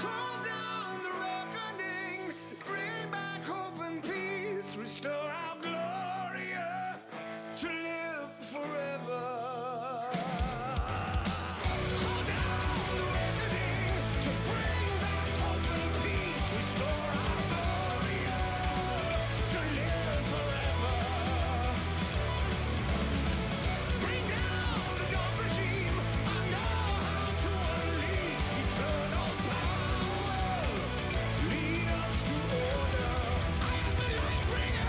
Call down the reckoning, bring back hope and peace, restore our glory to live forever. Call down the reckoning to bring back hope and peace, restore our glory to live forever. Bring down the dark regime, I know how to unleash eternal power. Lead us to order. I am the light bringer.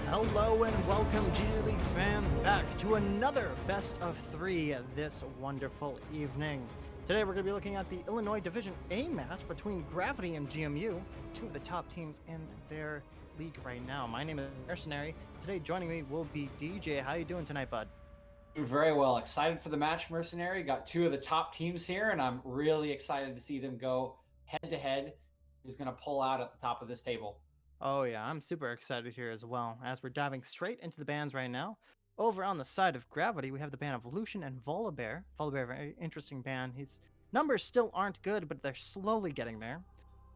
Hello and welcome, GGLeagues fans, back to another best of 3 this wonderful evening. Today we're going to be looking at the Illinois Division A match between Gravity and GMU, two of the top teams in their league right now. My name is Mercenary. Today joining me will be DJ. How you doing tonight, bud? Very well. Excited for the match, Mercenary. Got two of the top teams here, and I'm really excited to see them go head-to-head. Who's going to pull out at the top of this table? Oh yeah, I'm super excited here as well, as we're diving straight into the bands right now. Over on the side of Gravity, we have the band of Lucian and Volibear. Volibear, very interesting band. His numbers still aren't good, but they're slowly getting there.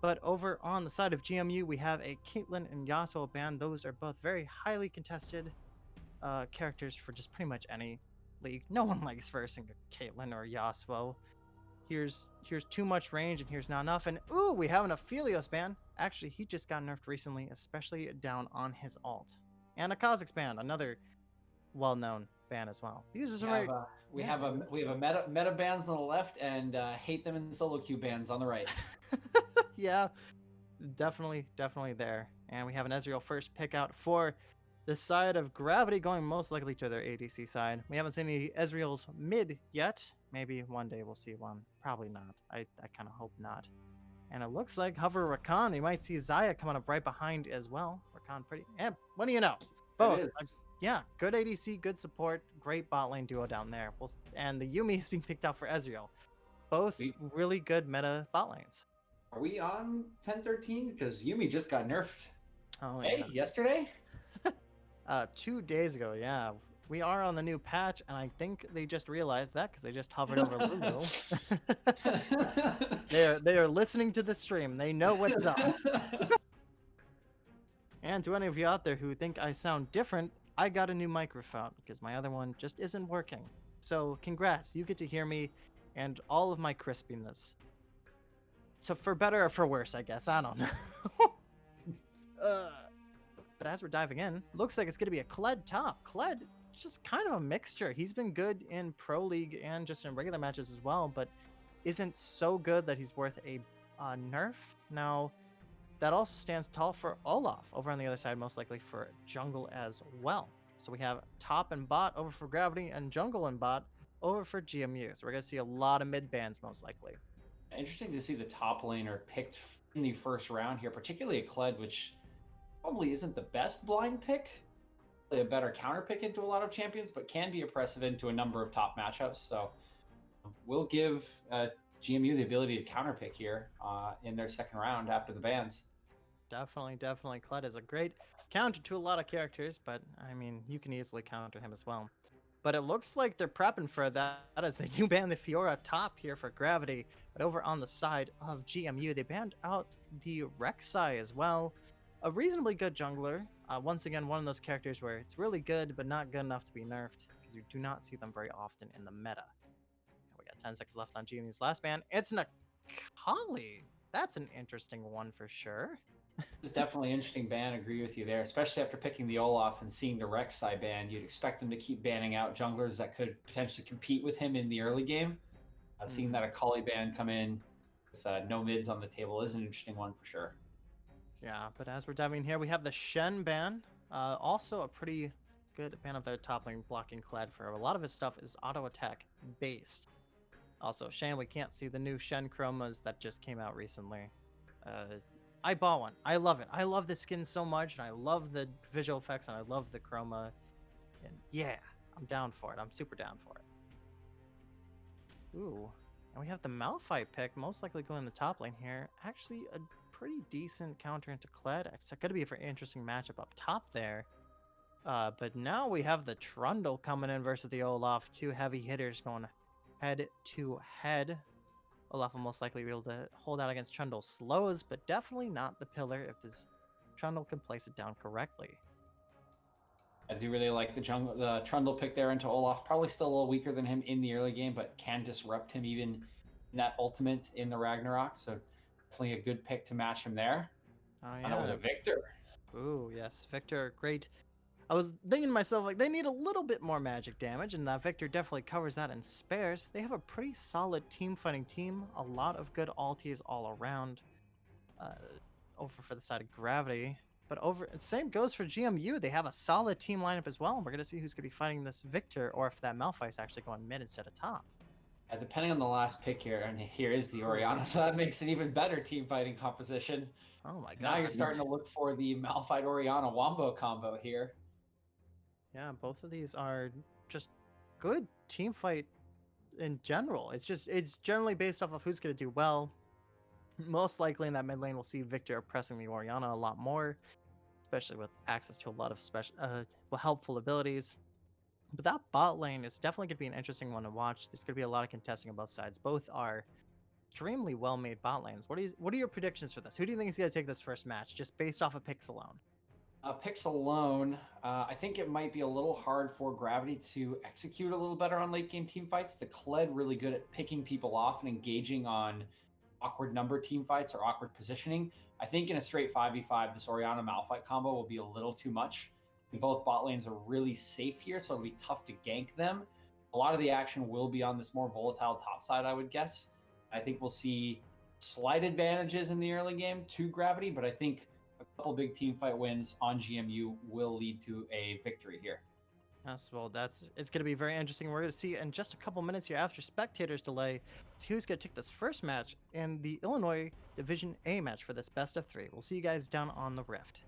But over on the side of GMU, we have a Caitlyn and Yasuo band. Those are both very highly contested characters for just pretty much any league. No one likes versing Caitlyn or Yasuo. Here's too much range and here's not enough. And ooh, we have an Aphelios band. Actually, he just got nerfed recently, especially down on his ult. And a Kha'Zix band, another well-known band as well. These are some we have a meta bands on the left and hate them in solo queue bands on the right. Yeah, definitely there. And we have an Ezreal first pick out for the side of Gravity, going most likely to their ADC side. We haven't seen any Ezreal's mid yet. Maybe one day we'll see one. Probably not. I kind of hope not. And it looks like Hover Rakan. You might see Xayah coming up right behind as well. Rakan pretty... Yeah, what do you know? Both. Yeah, good ADC, good support, great bot lane duo down there. And the Yuumi is being picked out for Ezreal. Both really good meta bot lanes. Are we on 10-13? Because Yuumi just got nerfed. Oh, hey, yeah. Yesterday? 2 days ago, yeah. We are on the new patch, and I think they just realized that because they just hovered over Lulu. They are listening to the stream. They know what's up. And to any of you out there who think I sound different, I got a new microphone because my other one just isn't working. So congrats, you get to hear me and all of my crispiness. So for better or for worse, I guess. I don't know. But as we're diving in, looks like it's going to be a Kled top. Kled, just kind of a mixture. He's been good in Pro League and just in regular matches as well, but isn't so good that he's worth a nerf. Now, that also stands tall for Olaf over on the other side, most likely for jungle as well. So we have top and bot over for Gravity and jungle and bot over for GMU. So we're going to see a lot of mid bans most likely. Interesting to see the top laner picked in the first round here, particularly a Kled, which probably isn't the best blind pick. A better counter pick into a lot of champions, but can be oppressive into a number of top matchups. So we'll give GMU the ability to counter pick here in their second round after the bans. Definitely. Kled is a great counter to a lot of characters, but I mean, you can easily counter him as well. But it looks like they're prepping for that as they do ban the Fiora top here for Gravity. But over on the side of GMU, they banned out the Rek'Sai as well. A reasonably good jungler. Once again, one of those characters where it's really good, but not good enough to be nerfed, because you do not see them very often in the meta. We got 10 seconds left on GMU's last ban. It's an Akali. That's an interesting one for sure. It's definitely an interesting ban. Agree with you there, especially after picking the Olaf and seeing the Rek'Sai ban. You'd expect them to keep banning out junglers that could potentially compete with him in the early game. Seeing that Akali ban come in with no mids on the table is an interesting one for sure. Yeah, but as we're diving here, we have the Shen ban. Also a pretty good ban of their top lane blocking Kled for a lot of his stuff is auto attack based. Also, Shen, we can't see the new Shen chromas that just came out recently. I bought one. I love it. I love the skin so much, and I love the visual effects, and I love the chroma. And yeah, I'm down for it. I'm super down for it. Ooh, and we have the Malphite pick, most likely going in the top lane here. Actually, a pretty decent counter into Kled. It's going to be a very interesting matchup up top there. But now we have the Trundle coming in versus the Olaf. Two heavy hitters going head to head. Olaf will most likely be able to hold out against Trundle slows, but definitely not the pillar if this Trundle can place it down correctly. I do really like the Trundle pick there into Olaf. Probably still a little weaker than him in the early game, but can disrupt him even in that ultimate in the Ragnarok. So definitely a good pick to match him there. Oh, And that was yeah. a Victor. Ooh, yes. Victor, great. I was thinking to myself, like, they need a little bit more magic damage, and that Victor definitely covers that in spares. They have a pretty solid team fighting team. A lot of good ultis all around. Over for the side of Gravity. But same goes for GMU. They have a solid team lineup as well, and we're going to see who's going to be fighting this Victor, or if that Malphite's actually going mid instead of top. Depending on the last pick here, and here is the Orianna, so that makes an even better team fighting composition. Oh my god. Now you're starting to look for the Malphite Orianna Wombo combo here. Yeah, both of these are just good team fight in general. It's generally based off of who's going to do well. Most likely in that mid lane, we'll see Victor pressing the Orianna a lot more, especially with access to a lot of helpful abilities. But that bot lane is definitely going to be an interesting one to watch. There's going to be a lot of contesting on both sides. Both are extremely well-made bot lanes. What are your predictions for this? Who do you think is going to take this first match, just based off of picks alone? Picks alone, I think it might be a little hard for Gravity to execute a little better on late game team fights. The Kled really good at picking people off and engaging on awkward number team fights or awkward positioning. I think in a straight 5v5, this Orianna Malphite combo will be a little too much. Both bot lanes are really safe here, so it'll be tough to gank them. A lot of the action will be on this more volatile top side, I would guess. I think we'll see slight advantages in the early game to Gravity, but I think a couple big team fight wins on GMU will lead to a victory here. Yes, well, it's going to be very interesting. We're going to see in just a couple minutes here after Spectators delay who's going to take this first match in the Illinois Division A match for this best of 3. We'll see you guys down on the Rift.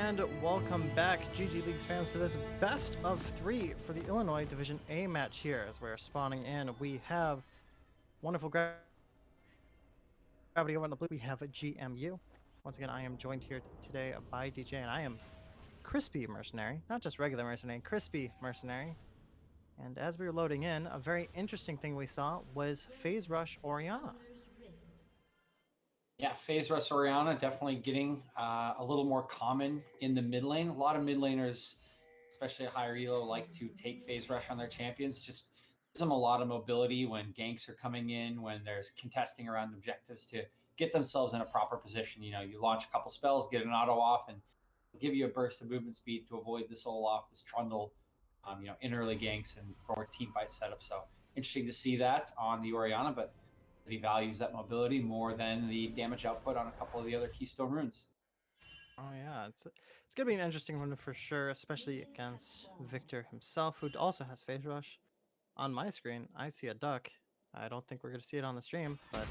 And welcome back, GG Leagues fans, to this best of 3 for the Illinois Division A match here. As we're spawning in, we have wonderful gravity over in the blue. We have a GMU. Once again, I am joined here today by DJ, and I am Crispy Mercenary, not just regular Mercenary, Crispy Mercenary. And as we were loading in, a very interesting thing we saw was Phase Rush Oriana. Yeah, Phase Rush Oriana definitely getting a little more common in the mid lane. A lot of mid laners, especially at higher elo, like to take Phase Rush on their champions. Just gives them a lot of mobility when ganks are coming in, when there's contesting around objectives to get themselves in a proper position. You know, you launch a couple spells, get an auto off, and give you a burst of movement speed to avoid this Olaf, this Trundle, in early ganks and forward team fight setup. So interesting to see that on the Oriana, but he values that mobility more than the damage output on a couple of the other keystone runes. Oh yeah, it's gonna be an interesting one for sure, especially against Victor himself, who also has Phase Rush. On my screen, I see a duck. I don't think we're gonna see it on the stream, but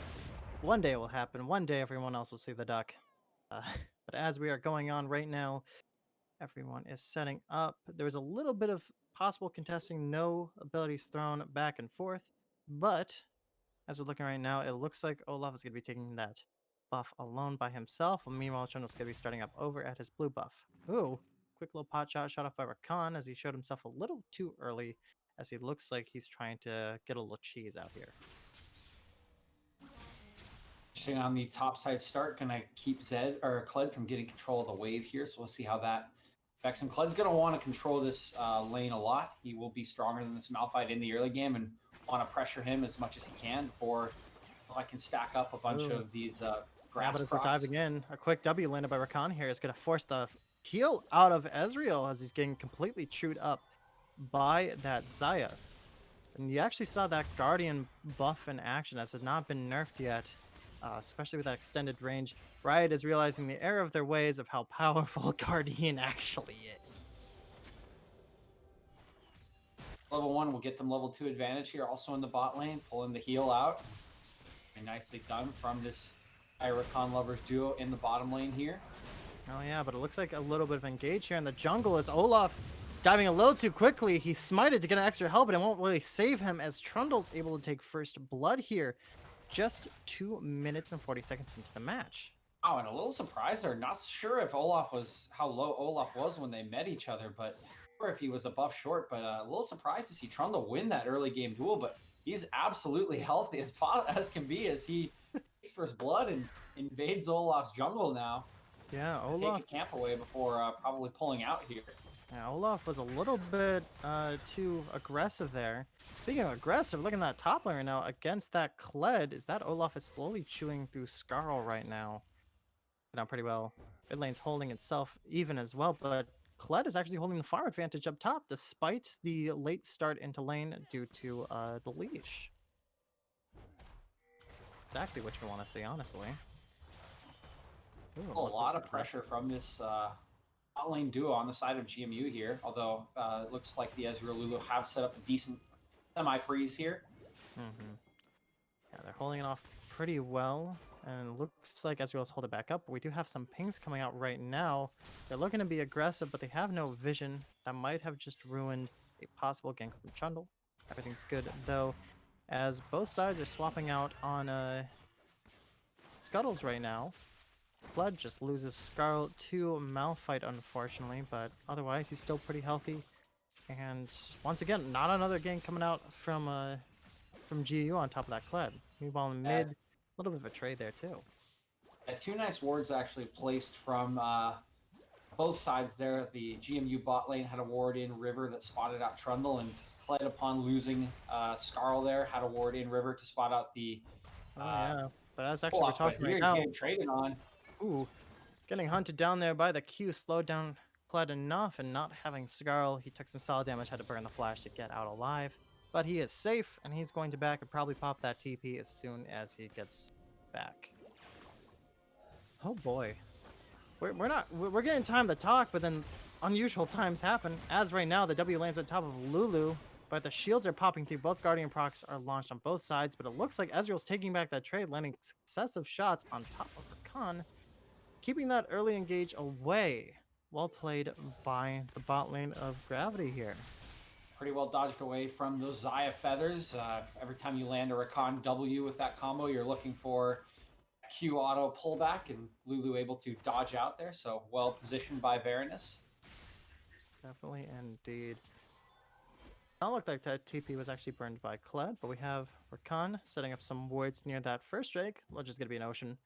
one day it will happen. One day everyone else will see the duck. Uh, but as we are going on right now, everyone is setting up. There was a little bit of possible contesting, no abilities thrown back and forth, but as we're looking right now, it looks like Olaf is going to be taking that buff alone by himself. Meanwhile, Trundle's going to be starting up over at his blue buff. Ooh, quick little pot shot off by Rakan as he showed himself a little too early, as he looks like he's trying to get a little cheese out here. Interesting on the top side start. Going to keep Zed or Kled from getting control of the wave here. So we'll see how that affects him. Kled's going to want to control this lane a lot. He will be stronger than this Malphite in the early game and want to pressure him as much as he can before I can stack up a bunch of these grass but as we're procs. diving in, a quick W landed by Rakan here is going to force the heal out of Ezreal as he's getting completely chewed up by that Xayah. And you actually saw that Guardian buff in action as it had not been nerfed yet, especially with that extended range. Riot is realizing the error of their ways of how powerful Guardian actually is. Level 1 will get them level 2 advantage here. Also in the bot lane, pulling the heal out. And nicely done from this Rakan lovers duo in the bottom lane here. Oh yeah, but it looks like a little bit of engage here in the jungle as Olaf diving a little too quickly. He smited to get an extra help, but it won't really save him as Trundle's able to take first blood here. Just 2 minutes and 40 seconds into the match. Oh, and a little surprised there. Not sure if how low Olaf was when they met each other, but or if he was a buff short, but a little surprised to see Trundle win that early game duel, but he's absolutely healthy as can be as he takes first blood and invades Olaf's jungle now. Yeah, Olaf. Take a camp away before probably pulling out here. Yeah, Olaf was a little bit too aggressive there. Speaking of aggressive, look at that top lane right now against that Kled. Is that Olaf is slowly chewing through Skarl right now? Down pretty well. Mid lane's holding itself even as well, but Kled is actually holding the farm advantage up top despite the late start into lane due to the leash. Exactly what you want to see, honestly. Ooh, A lot of pressure from this bot lane duo on the side of GMU here, although it looks like the Ezreal Lulu have set up a decent semi-freeze here. Yeah, they're holding it off pretty well. And it looks like Ezreal's hold it back up, but we do have some pings coming out right now. They're looking to be aggressive, but they have no vision. That might have just ruined a possible gank from Trundle. Everything's good, though, as both sides are swapping out on Scuttles right now. Flood just loses Scarlet to Malphite, unfortunately, but otherwise he's still pretty healthy. And once again, not another gank coming out from GU on top of that Kled. Meanwhile, in mid, a little bit of a trade there too. Yeah, 2 nice wards actually placed from both sides there. The GMU bot lane had a ward in River that spotted out Trundle, and Kled, upon losing Skarl there, had a ward in River to spot out the yeah, but that's actually we're talking right he's now. getting traded on. Ooh, getting hunted down there by the Q slowed down Kled enough, and not having Skarl, he took some solid damage, had to burn the flash to get out alive. But he is safe, and he's going to back and probably pop that TP as soon as he gets back. Oh boy. We're getting time to talk, but then unusual times happen. As right now, the W lands on top of Lulu, but the shields are popping through. Both Guardian procs are launched on both sides, but it looks like Ezreal's taking back that trade, landing successive shots on top of Rakan, keeping that early engage away. Well played by the bot lane of Gravity here. Pretty well dodged away from those Zaya feathers. Every time you land a Rakan W with that combo, you're looking for a Q auto pullback, and Lulu able to dodge out there. So well positioned by Varanus. Definitely indeed. Not look like that TP was actually burned by Kled, but we have Rakan setting up some wards near that first Drake, which is going to be an Ocean.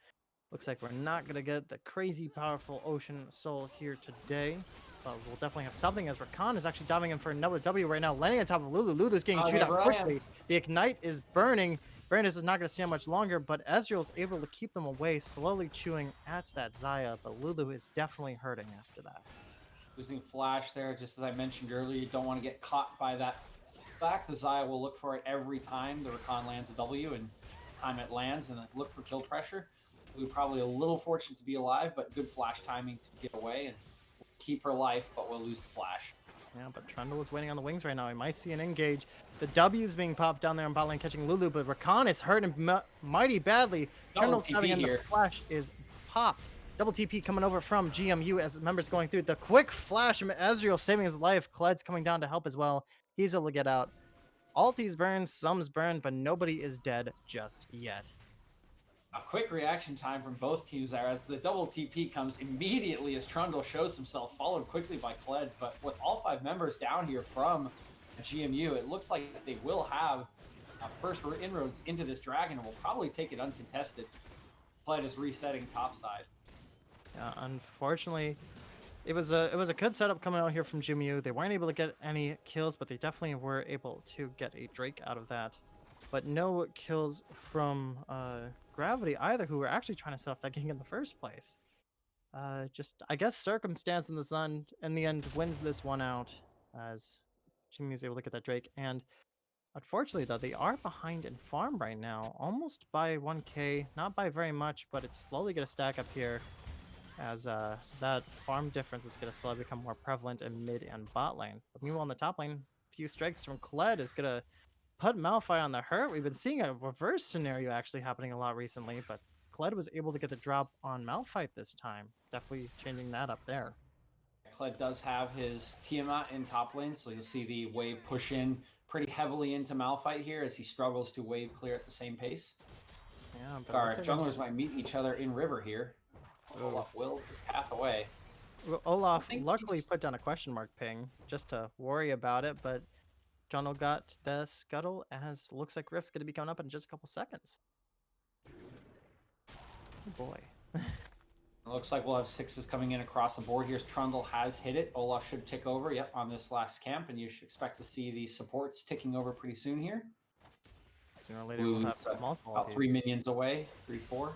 Looks like we're not going to get the crazy powerful Ocean Soul here today, but we'll definitely have something as Rakan is actually diving in for another W right now, landing on top of Lulu. Lulu's getting chewed out quickly. The Ignite is burning. Brandis is not going to stand much longer, but Ezreal's able to keep them away, slowly chewing at that Zaya, but Lulu is definitely hurting after that. Losing flash there, just as I mentioned earlier, you don't want to get caught by that back. The Zaya will look for it every time the Rakan lands a W, and time it lands, and look for kill pressure. We're probably a little fortunate to be alive, but good flash timing to get away and keep her life, but we'll lose the flash. Yeah, but Trundle is waiting on the wings right now. He might see an engage. The W is being popped down there on bot lane, catching Lulu, but Rakan is hurting mighty badly. Trundle's having in the flash is popped. Double TP coming over from GMU as members going through. The quick flash from Ezreal saving his life. Kled's coming down to help as well. He's able to get out. Alties burned, some's burned, but nobody is dead just yet. A quick reaction time from both teams there as the double TP comes immediately as Trundle shows himself, followed quickly by Kled. But with all 5 members down here from GMU, it looks like they will have first inroads into this dragon and will probably take it uncontested. Kled is resetting topside. Unfortunately, it was a good setup coming out here from GMU. They weren't able to get any kills, but they definitely were able to get a Drake out of that. But no kills from Gravity either, who were actually trying to set up that gang in the first place. Just, I guess, circumstance in the end wins this one out, as GMU is able to get that Drake. And unfortunately, though, they are behind in farm right now, almost by 1k, not by very much, but it's slowly going to stack up here, as that farm difference is going to slowly become more prevalent in mid and bot lane. But meanwhile, in the top lane, a few strikes from Kled is going to put Malphite on the hurt. We've been seeing a reverse scenario actually happening a lot recently, but Kled was able to get the drop on Malphite this time. Definitely changing that up there. Kled does have his Tiamat in top lane, so you'll see the wave push in pretty heavily into Malphite here as he struggles to wave clear at the same pace. Yeah, but our junglers might meet each other in river here. Olaf will his path away. Well, Olaf luckily put down a question mark ping just to worry about it, but Trundle got the scuttle as looks like Rift's going to be coming up in just a couple seconds. Oh boy. It looks like we'll have 6s coming in across the board here. Trundle has hit it. Olaf should tick over, yep, on this last camp, and you should expect to see the supports ticking over pretty soon here. Sooner or later we'll have multiple about 3 minions away, 3, 4.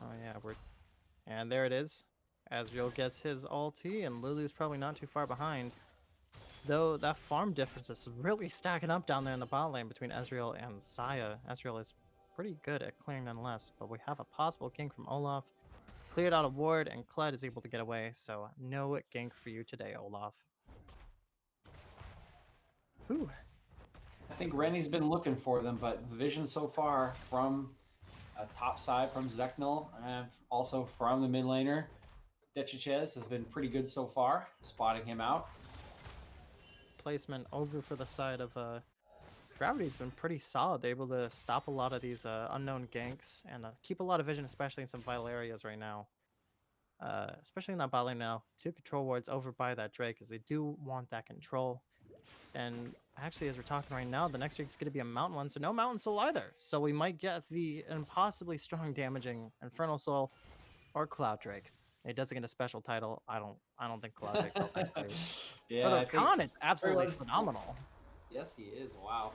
Oh yeah, and there it is. Ezreal gets his ulti, and Lulu's probably not too far behind. Though that farm difference is really stacking up down there in the bot lane between Ezreal and Zaya. Ezreal is pretty good at clearing nonetheless, but we have a possible gank from Olaf. Cleared out a ward, and Kled is able to get away, so no gank for you today, Olaf. Whew. I think Rennie's been looking for them, but vision so far from top side from Zeknul, and also from the mid laner, Decichez has been pretty good so far, spotting him out. Placement over for the side of Gravity's been pretty solid. They're able to stop a lot of these unknown ganks and keep a lot of vision, especially in some vital areas right now. Especially in that bot lane now. 2 control wards over by that Drake, because they do want that control. And actually, as we're talking right now, the next Drake is going to be a Mountain one, so no Mountain Soul either. So we might get the impossibly strong damaging Infernal Soul or Cloud Drake. It doesn't get a special title. I don't think Cloud Drake will play. Yeah, for the Rakan, it's absolutely phenomenal. Yes, he is. Wow.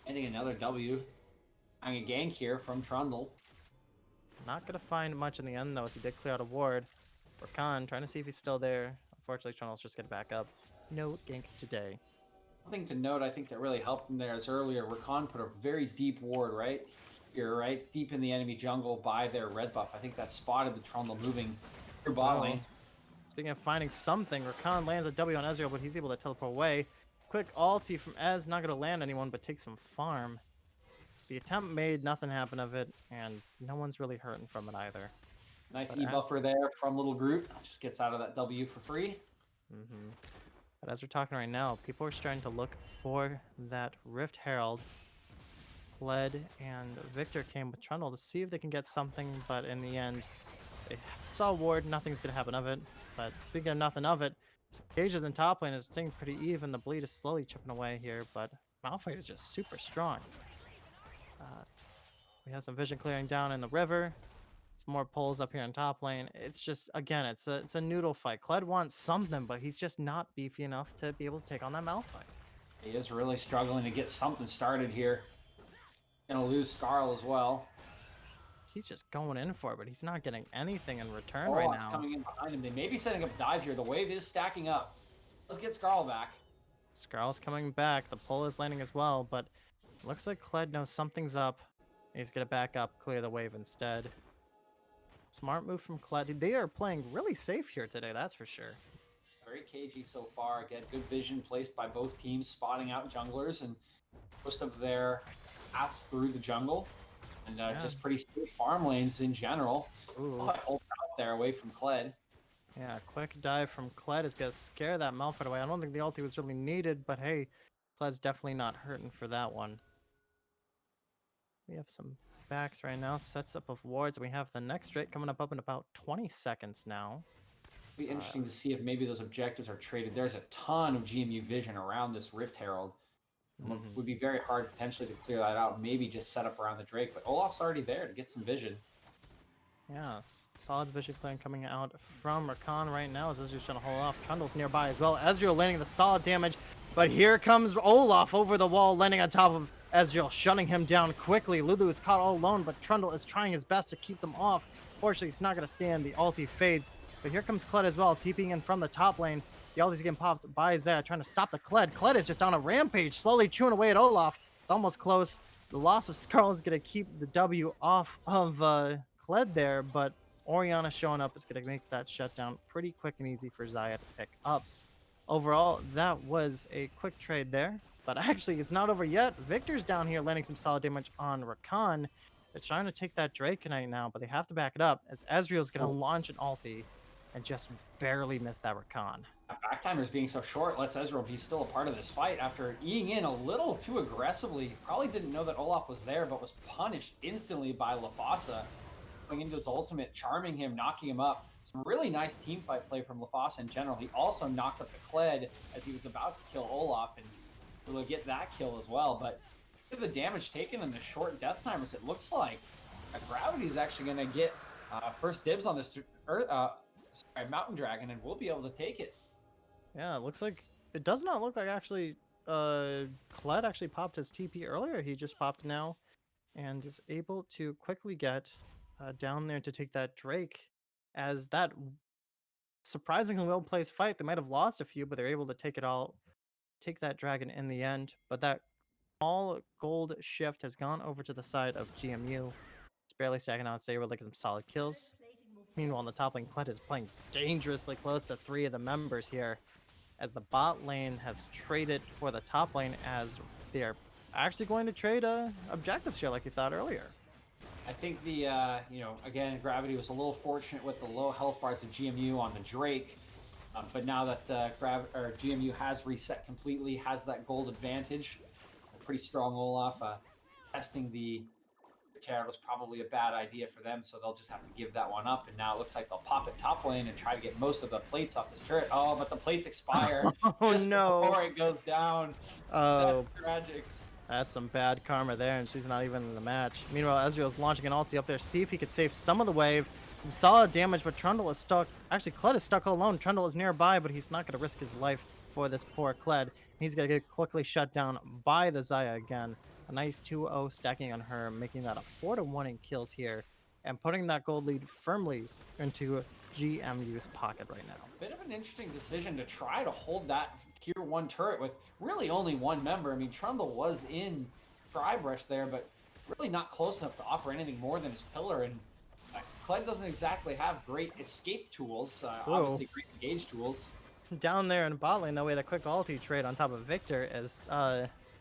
Ending another W. I'm a gank here from Trundle. Not gonna find much in the end though, as he did clear out a ward. Rakan trying to see if he's still there. Unfortunately, Trundle's just gonna back up. No gank today. One thing to note, I think that really helped him there is earlier, Rakan put a very deep ward right here, right deep in the enemy jungle by their red buff. I think that spotted the Trundle moving through bot lane. Speaking of finding something, Rakan lands a W on Ezreal, but he's able to teleport away. Quick ulti from Ez, not going to land anyone, but take some farm. The attempt made, nothing happened of it, and no one's really hurting from it either. Nice But E-buffer there from Little Groot. Just gets out of that W for free. But as we're talking right now, people are starting to look for that Rift Herald. Kled and Victor came with Trundle to see if they can get something, but in the end, they saw Ward. Nothing's going to happen of it. But speaking of nothing of it, Cage's in top lane is staying pretty even. The bleed is slowly chipping away here, but Malphite is just super strong. We have some vision clearing down in the river. Some more pulls up here in top lane. It's just, again, it's a noodle fight. Kled wants something, but he's just not beefy enough to be able to take on that Malphite. He is really struggling to get something started here. Gonna lose Skarl as well. He's just going in for it, but he's not getting anything in return Oh, right it's now. coming in behind him. They may be setting up a dive here. The wave is stacking up. Let's get Skarl back. Skarl's coming back. The pull is landing as well, but looks like Kled knows something's up. He's gonna back up, clear the wave instead. Smart move from Kled. They are playing really safe here today, that's for sure. Very cagey so far. Again, good vision placed by both teams, spotting out junglers and most of their paths through the jungle. And just pretty safe farm lanes in general. Ooh. Ults out there away from Kled. Yeah, quick dive from Kled is gonna scare that Malphite away. I don't think the ulti was really needed, but hey, Kled's definitely not hurting for that one. We have some backs right now, sets up of wards. We have the next straight coming up in about 20 seconds now. Be interesting to see if maybe those objectives are traded. There's a ton of GMU vision around this Rift Herald. Would be very hard potentially to clear that out. Maybe just set up around the Drake, but Olaf's already there to get some vision. Yeah, solid vision clearing coming out from Rakan right now as Ezreal's trying to hold off. Trundle's nearby as well. Ezreal landing the solid damage, but here comes Olaf over the wall, landing on top of Ezreal, shutting him down quickly. Lulu is caught all alone, but Trundle is trying his best to keep them off. Fortunately, he's not going to stand. The ulti fades, but here comes Kled as well, TPing in from the top lane. The ulti's getting popped by Zaya, trying to stop the Kled. Kled is just on a rampage, slowly chewing away at Olaf. It's almost close. The loss of Skarl is going to keep the W off of Kled there, but Orianna showing up is going to make that shutdown pretty quick and easy for Zaya to pick up. Overall, that was a quick trade there, but actually it's not over yet. Victor's down here landing some solid damage on Rakan. They're trying to take that Draconite now, but they have to back it up as Ezreal's going to launch an ulti and just barely miss that Rakan. Back timers being so short lets Ezreal be still a part of this fight after eating in a little too aggressively. Probably didn't know that Olaf was there, but was punished instantly by Lafasa. Going into his ultimate, charming him, knocking him up. Some really nice team fight play from Lafasa in general. He also knocked up the Kled as he was about to kill Olaf and will get that kill as well. But look at the damage taken and the short death timers. It looks like Gravity is actually going to get first dibs on this Mountain Dragon, and we'll be able to take it. Yeah, it looks like it does not look like actually Kled actually popped his TP earlier. He just popped now and is able to quickly get down there to take that Drake, as that surprisingly well-placed fight. They might have lost a few, but they're able to take that dragon in the end. But that all gold shift has gone over to the side of GMU. It's barely stacking out. They were like some solid kills. Meanwhile, on the top lane, Kled is playing dangerously close to 3 of the members here, as the bot lane has traded for the top lane, as they are actually going to trade objectives here like you thought earlier. I think the, again, Gravity was a little fortunate with the low health bars of GMU on the Drake. But now that GMU has reset completely, has that gold advantage, a pretty strong Olaf. Testing the Herald was probably a bad idea for them, so they'll just have to give that one up. And now it looks like they'll pop it top lane and try to get most of the plates off this turret. Oh, but the plates expire just before it goes down. Oh, that's tragic. That's some bad karma there, and she's not even in the match. Meanwhile, Ezreal's launching an ulti up there, see if he could save some of the wave. Some solid damage, but Trundle is stuck. Actually, Kled is stuck all alone. Trundle is nearby, but he's not going to risk his life for this poor Kled. He's going to get quickly shut down by the Zaya again. A nice 2-0 stacking on her, making that a 4-1 in kills here, and putting that gold lead firmly into GMU's pocket right now. Bit of an interesting decision to try to hold that tier 1 turret with really only one member. I mean, Trundle was in Frybrush there, but really not close enough to offer anything more than his pillar. And Kled doesn't exactly have great escape tools, obviously great engage tools. Down there in bot lane, though, we had a quick ulti trade on top of Victor as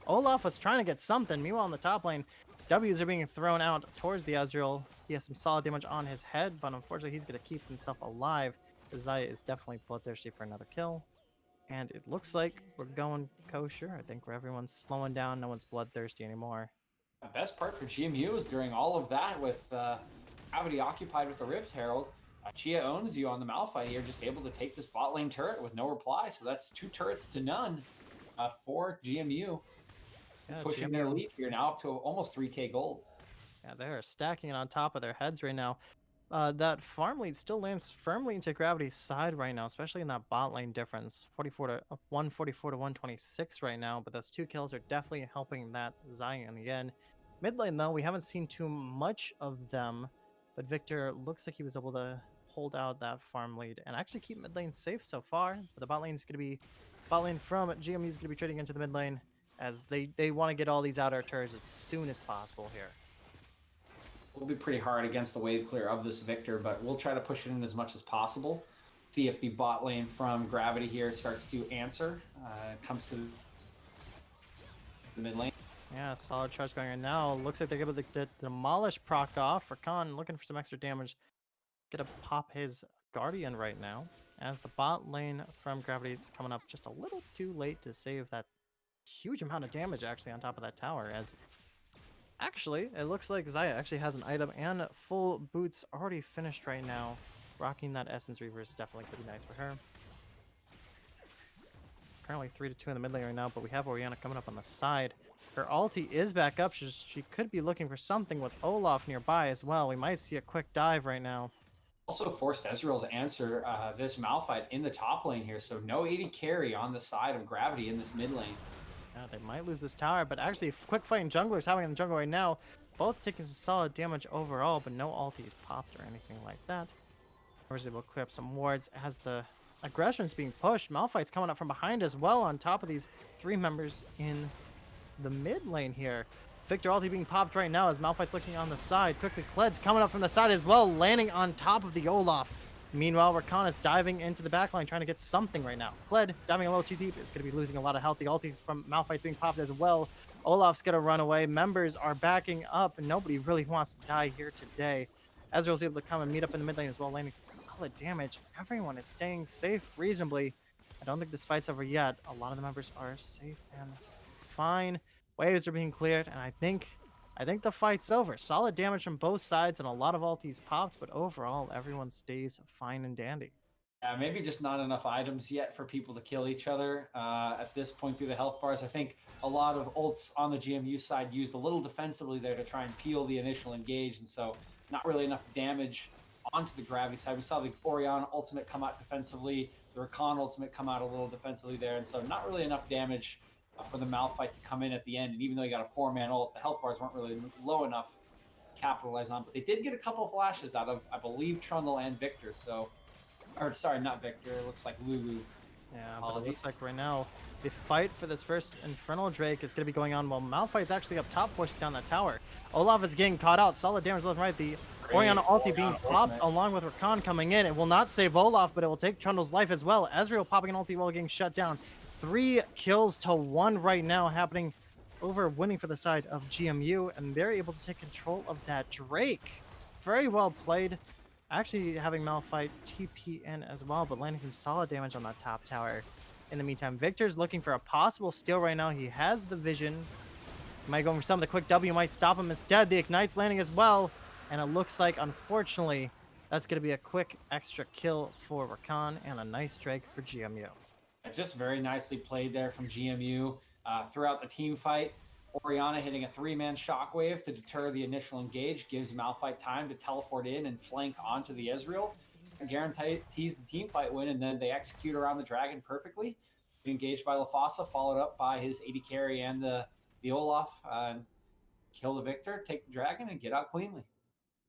Olaf was trying to get something. Meanwhile, on the top lane, W's are being thrown out towards the Ezreal. He has some solid damage on his head, but unfortunately he's going to keep himself alive. Zaya is definitely bloodthirsty for another kill. And it looks like we're going kosher. I think where everyone's slowing down. No one's bloodthirsty anymore. The best part for GMU is during all of that with Gravity occupied with the Rift Herald, Chia owns you on the Malphite here, just able to take this bot lane turret with no reply. So that's 2 turrets to none for GMU. Yeah, Pushing their lead here now up to almost 3k gold. Yeah, they are stacking it on top of their heads right now. That farm lead still lands firmly into Gravity's side right now, especially in that bot lane difference. 144 to 126 right now, but those 2 kills are definitely helping that Zion in the end. Mid lane, though, we haven't seen too much of them, but Victor looks like he was able to hold out that farm lead and actually keep mid lane safe so far. But the bot lane from GME is going to be trading into the mid lane as they want to get all these outer turrets as soon as possible here. Will be pretty hard against the wave clear of this Victor, but we'll try to push it in as much as possible. See if the bot lane from Gravity here starts to answer. Comes to the mid lane. Yeah, solid charge going right now. Looks like they're able to demolish proc off. Rakan looking for some extra damage. Gonna pop his Guardian right now. As the bot lane from Gravity is coming up just a little too late to save that huge amount of damage actually on top of that tower. As actually, it looks like Zaya actually has an item and full boots already finished right now. Rocking that Essence Reaver is definitely pretty nice for her. Currently 3-2 in the mid lane right now, but we have Orianna coming up on the side. Her ulti is back up. She could be looking for something with Olaf nearby as well. We might see a quick dive right now. Also forced Ezreal to answer this Malphite in the top lane here, so no AD carry on the side of Gravity in this mid lane. Yeah, they might lose this tower, but actually quick fighting junglers happening in the jungle right now. Both taking some solid damage overall, but no ultis popped or anything like that. Or is able to clear up some wards as the aggression's being pushed. Malphite's coming up from behind as well on top of these 3 members in the mid lane here. Victor ulti being popped right now as Malphite's looking on the side. Quickly, Kled's coming up from the side as well, landing on top of the Olaf. Meanwhile, Rakan is diving into the backline, trying to get something right now. Kled, diving a little too deep, is going to be losing a lot of health. The ulti from Malphite's being popped as well. Olaf's going to run away. Members are backing up, and nobody really wants to die here today. Ezreal's able to come and meet up in the mid lane as well, landing some solid damage. Everyone is staying safe reasonably. I don't think this fight's over yet. A lot of the members are safe and fine. Waves are being cleared, and I think the fight's over. Solid damage from both sides and a lot of ultis popped, but overall, everyone stays fine and dandy. Yeah, maybe just not enough items yet for people to kill each other at this point through the health bars. I think a lot of ults on the GMU side used a little defensively there to try and peel the initial engage, and so not really enough damage onto the Gravity side. We saw the Orianna ultimate come out defensively, the Rakan ultimate come out a little defensively there, and so not really enough damage for the Malphite to come in at the end. And even though he got a 4-man ult, the health bars weren't really low enough to capitalize on. But they did get a couple of flashes out of, I believe, Trundle and Victor. So, or sorry, not Victor. It looks like Lulu. Yeah, but it looks like right now the fight for this first Infernal Drake is going to be going on while Malphite's actually up top forcing down that tower. Olaf is getting caught out. Solid damage left and right. The Orianna ulti being popped along with Rakan coming in. It will not save Olaf, but it will take Trundle's life as well. Ezreal popping an ulti while getting shut down. 3 kills to 1 right now happening over winning for the side of GMU, and they're able to take control of that Drake. Very well played. Actually having Malphite TP in as well, but landing some solid damage on that top tower. In the meantime, Victor's looking for a possible steal right now. He has the vision. Might go for some of the quick W, might stop him instead. The Ignite's landing as well, and it looks like, unfortunately, that's going to be a quick extra kill for Rakan and a nice Drake for GMU. Just very nicely played there from GMU throughout the team fight. Orianna hitting a 3-man shockwave to deter the initial engage, gives Malphite time to teleport in and flank onto the Ezreal, and guarantees the team fight win, and then they execute around the dragon perfectly. Engaged by Lafasa, followed up by his AD carry and the Olaf, kill the Victor, take the dragon, and get out cleanly.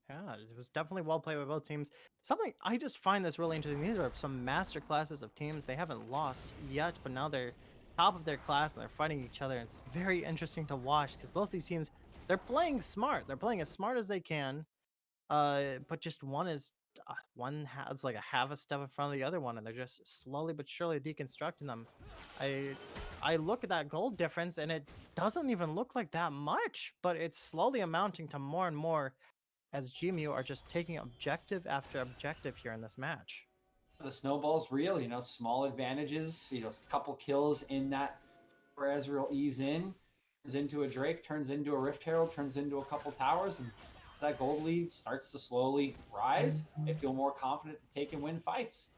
Yeah, it was definitely well played by both teams. Something I just find this really interesting. These are some master classes of teams. They haven't lost yet, but now they're top of their class and they're fighting each other. And it's very interesting to watch because both these teams, they're playing smart. They're playing as smart as they can. But just one is one has like a half a step in front of the other one, and they're just slowly but surely deconstructing them. I I look at that gold difference, and it doesn't even look like that much, but it's slowly amounting to more and more as GMU are just taking objective after objective here in this match. The snowball's real, small advantages, a couple kills in that where Ezreal ease in, turns into a Drake, turns into a Rift Herald, turns into a couple towers, and as that gold lead starts to slowly rise, they feel more confident to take and win fights.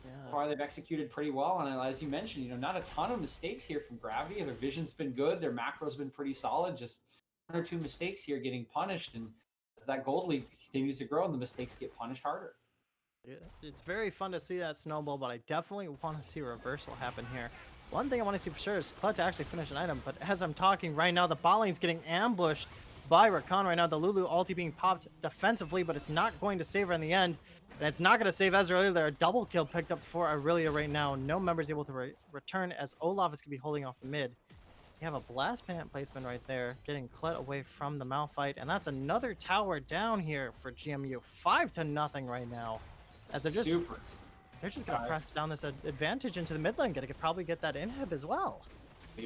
So Yeah. far, they've executed pretty well, and as you mentioned, not a ton of mistakes here from Gravity. Their vision's been good, their macro's been pretty solid. Just one or two mistakes here getting punished, and as that gold lead continues to grow, and the mistakes get punished harder. Yeah, it's very fun to see that snowball, but I definitely want to see a reversal happen here. One thing I want to see for sure is Cloud to actually finish an item, but as I'm talking right now, the bot lane's getting ambushed by Rakan right now. The Lulu ulti being popped defensively, but it's not going to save her in the end. And it's not going to save Ezreal either. A double kill picked up for Aurelia right now. No members able to return as Olaf is going to be holding off the mid. You have a blast plant placement right there, getting Kled away from the Malphite, and that's another tower down here for GMU. 5-0 right now. As they're just gonna press down this advantage into the mid lane. Gonna probably get that inhib as well.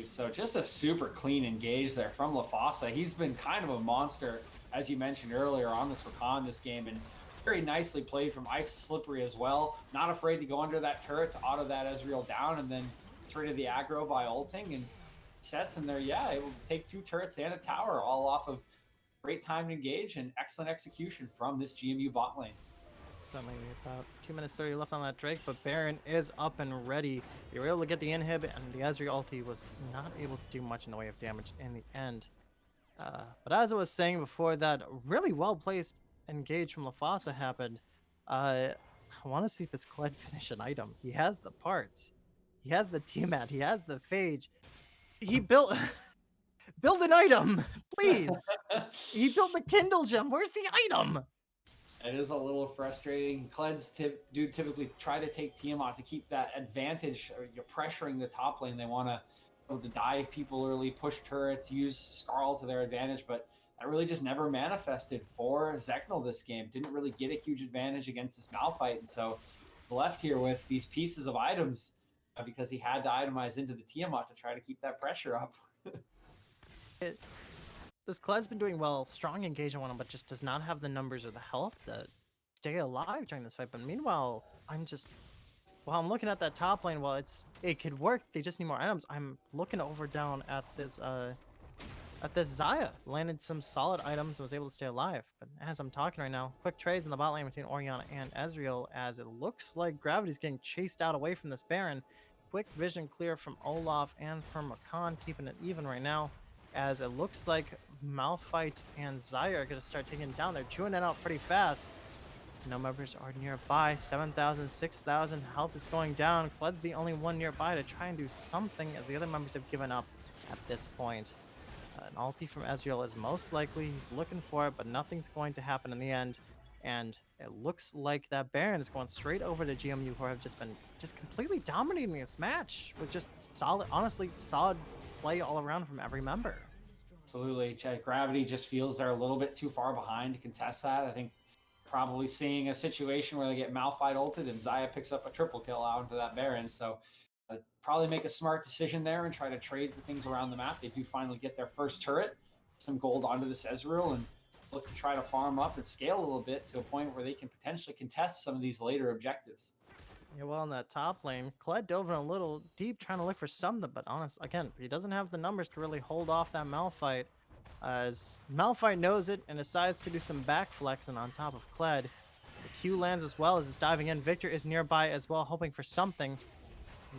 So just a super clean engage there from LaFossa. He's been kind of a monster, as you mentioned earlier, on this Rakan this game, and very nicely played from Ice Slippery as well. Not afraid to go under that turret to auto that Ezreal down, and then gets rid of the aggro by ulting and sets in there. Yeah, it will take 2 turrets and a tower, all off of great time to engage and excellent execution from this GMU bot lane. Only about 2 minutes 30 left on that Drake, but Baron is up and ready. They were able to get the inhib, and the Ezreal ulti was not able to do much in the way of damage in the end. But as I was saying before, that really well placed engage from LaFossa happened. I want to see this Kled finish an item. He has the parts, he has the Tiamat, he has the Phage. He built build an item, please. He built the Kindle gem. Where's the item? It is a little frustrating. Kleds do typically try to take Tiamat to keep that advantage. You're pressuring the top lane. They want to be able to dive people early, push turrets, use Skarl to their advantage, but that really just never manifested for Zeknal this game. Didn't really get a huge advantage against this Malphite, and so left here with these pieces of items because he had to itemize into the Tiamat to try to keep that pressure up. This Kled's been doing well, strong engagement on him, but just does not have the numbers or the health to stay alive during this fight. But meanwhile, while I'm looking at that top lane, while it could work, they just need more items. I'm looking over down at this Xayah. Landed some solid items and was able to stay alive. But as I'm talking right now, quick trades in the bot lane between Orianna and Ezreal, as it looks like Gravity's getting chased out away from this Baron. Quick vision clear from Olaf and from Rakan, keeping it even right now, as it looks like Malphite and Xayah are going to start taking it down. They're chewing it out pretty fast. No members are nearby. 7,000, 6,000. Health is going down. Kled's the only one nearby to try and do something, as the other members have given up at this point. An ulti from Ezreal is most likely. He's looking for it, but nothing's going to happen in the end. And it looks like that Baron is going straight over to GMU, who have just been completely dominating this match with just solid, honestly, solid play all around from every member. Absolutely. Gravity just feels they're a little bit too far behind to contest that. I think probably seeing a situation where they get Malphite ulted and Xayah picks up a triple kill out into that Baron. So probably make a smart decision there and try to trade for things around the map. They do finally get their first turret, some gold onto this Ezreal, and look to try to farm up and scale a little bit to a point where they can potentially contest some of these later objectives. Yeah, well, in that top lane, Kled dove in a little deep trying to look for something, but honestly, again, he doesn't have the numbers to really hold off that Malphite, as Malphite knows it and decides to do some back flexing on top of Kled. The Q lands as well as it's diving in. Victor is nearby as well, hoping for something.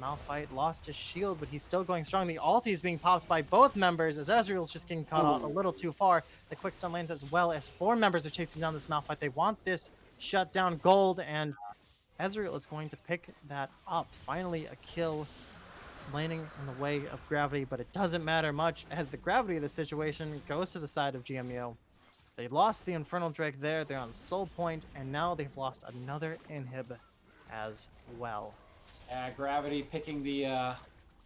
Malphite lost his shield, but he's still going strong. The ulti is being popped by both members as Ezreal's just getting caught out a little too far. The quick stun lands as well as 4 members are chasing down this Malphite. They want this shut down gold, and Ezreal is going to pick that up. Finally, a kill landing in the way of Gravity, but it doesn't matter much as the gravity of the situation goes to the side of GMU. They lost the Infernal Drake there. They're on Soul Point, and now they've lost another inhib as well. Gravity picking the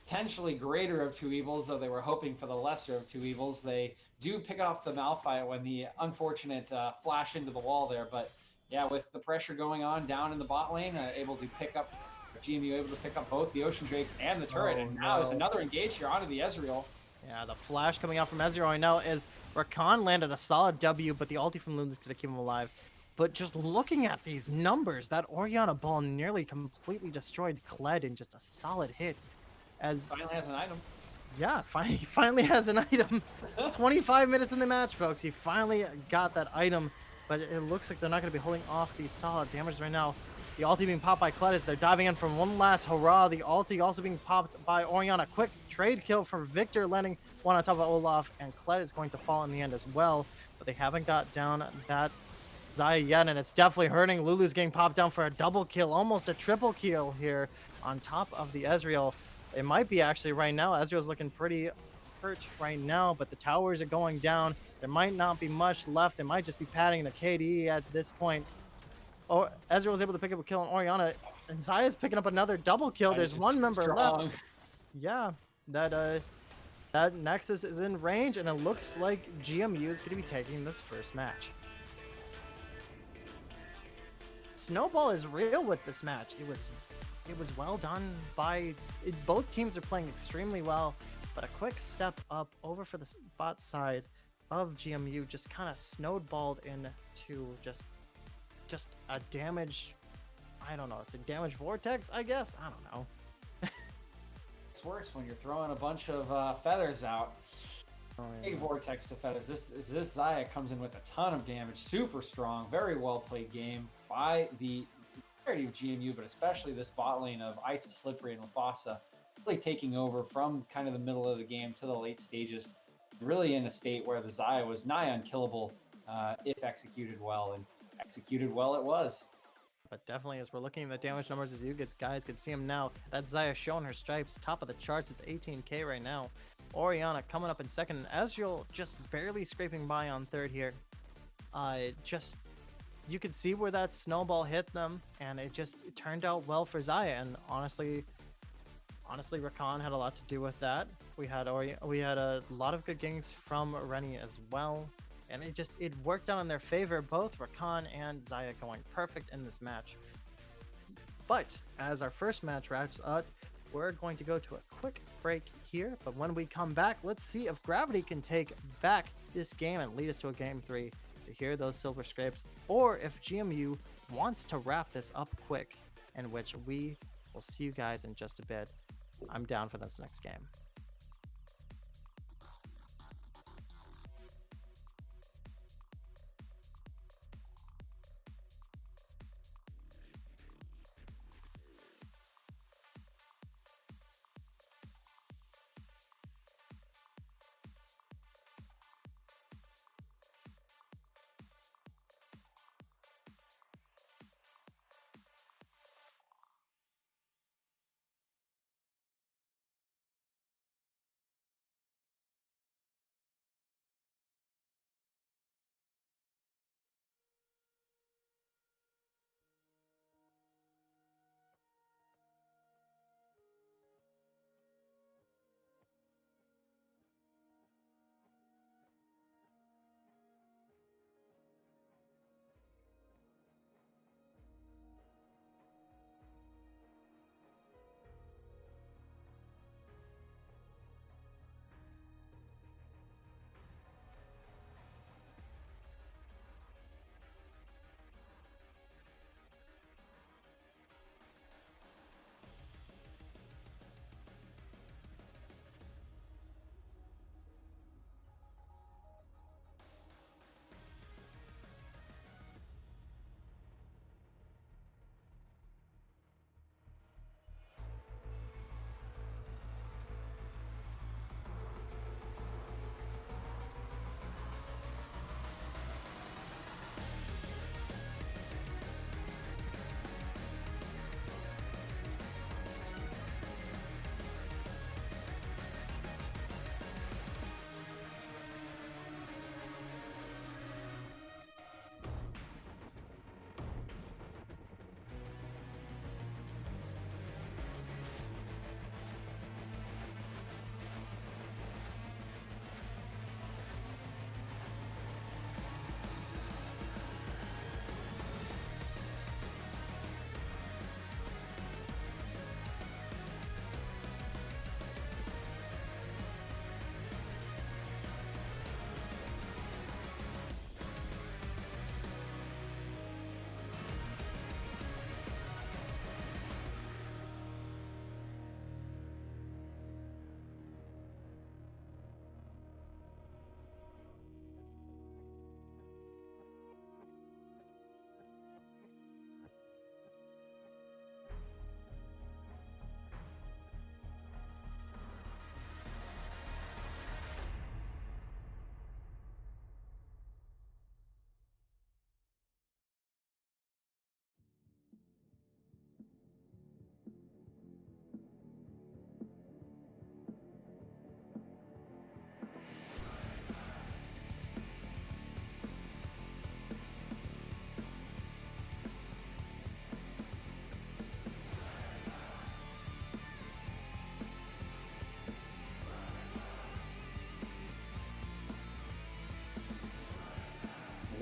potentially greater of two evils, though they were hoping for the lesser of two evils. They do pick off the Malphite when the unfortunate flash into the wall there. But yeah, with the pressure going on down in the bot lane, able to pick up GMU, able to pick up both the Ocean Drake and the turret. Oh, And now there's no. another engage here onto the Ezreal. Yeah, the flash coming out from Ezreal right now is Rakan landed a solid W, but the ulti from Luna's going to keep him alive. But just looking at these numbers, that Orianna ball nearly completely destroyed Kled in just a solid hit. As Finally has an item. yeah, he finally has an item. 25 minutes in the match, folks. He finally got that item, but it looks like they're not going to be holding off these solid damages right now. The ulti being popped by Kled as they're diving in from one last hurrah. The ulti also being popped by Orianna. Quick trade kill from Victor, landing one on top of Olaf, and Kled is going to fall in the end as well. But they haven't got down that Xayah yet, and it's definitely hurting. Lulu's getting popped down for a double kill, almost a triple kill here on top of the Ezreal. It might be actually right now. Ezreal's looking pretty hurt right now, but the towers are going down. There might not be much left. They might just be padding the KD at this point. Oh, Ezreal was able to pick up a kill on Orianna, and Xayah's picking up another double kill. There's one member left. Yeah, that Nexus is in range, and it looks like GMU is going to be taking this first match. Snowball is real with this match. It was well done by both teams are playing extremely well, but a quick step up over for the bot side of GMU just kind of snowballed into just a damage. I don't know. It's a damage vortex, I guess. I don't know. It's worse when you're throwing a bunch of feathers out. Oh, Big yeah. vortex to feathers. This Xayah comes in with a ton of damage. Super strong. Very well played game by the entirety of GMU, but especially this bot lane of Isis, Slippery, and Mufasa really taking over from kind of the middle of the game to the late stages. Really in a state where the Xayah was nigh unkillable if executed well, and executed well it was. But definitely, as we're looking at the damage numbers, as you guys can see them now, that Xayah showing her stripes, top of the charts. It's 18k right now. Orianna coming up in second, and Ezreal just barely scraping by on third here. You could see where that snowball hit them, and it turned out well for Xayah. And honestly, Rakan had a lot to do with that. We had a lot of good games from Rennie as well, and it worked out in their favor. Both Rakan and Xayah going perfect in this match. But as our first match wraps up, we're going to go to a quick break here. But when we come back, let's see if Gravity can take back this game and lead us to a game 3 to hear those silver scrapes, or if GMU wants to wrap this up quick, in which we will see you guys in just a bit. I'm down for this next game.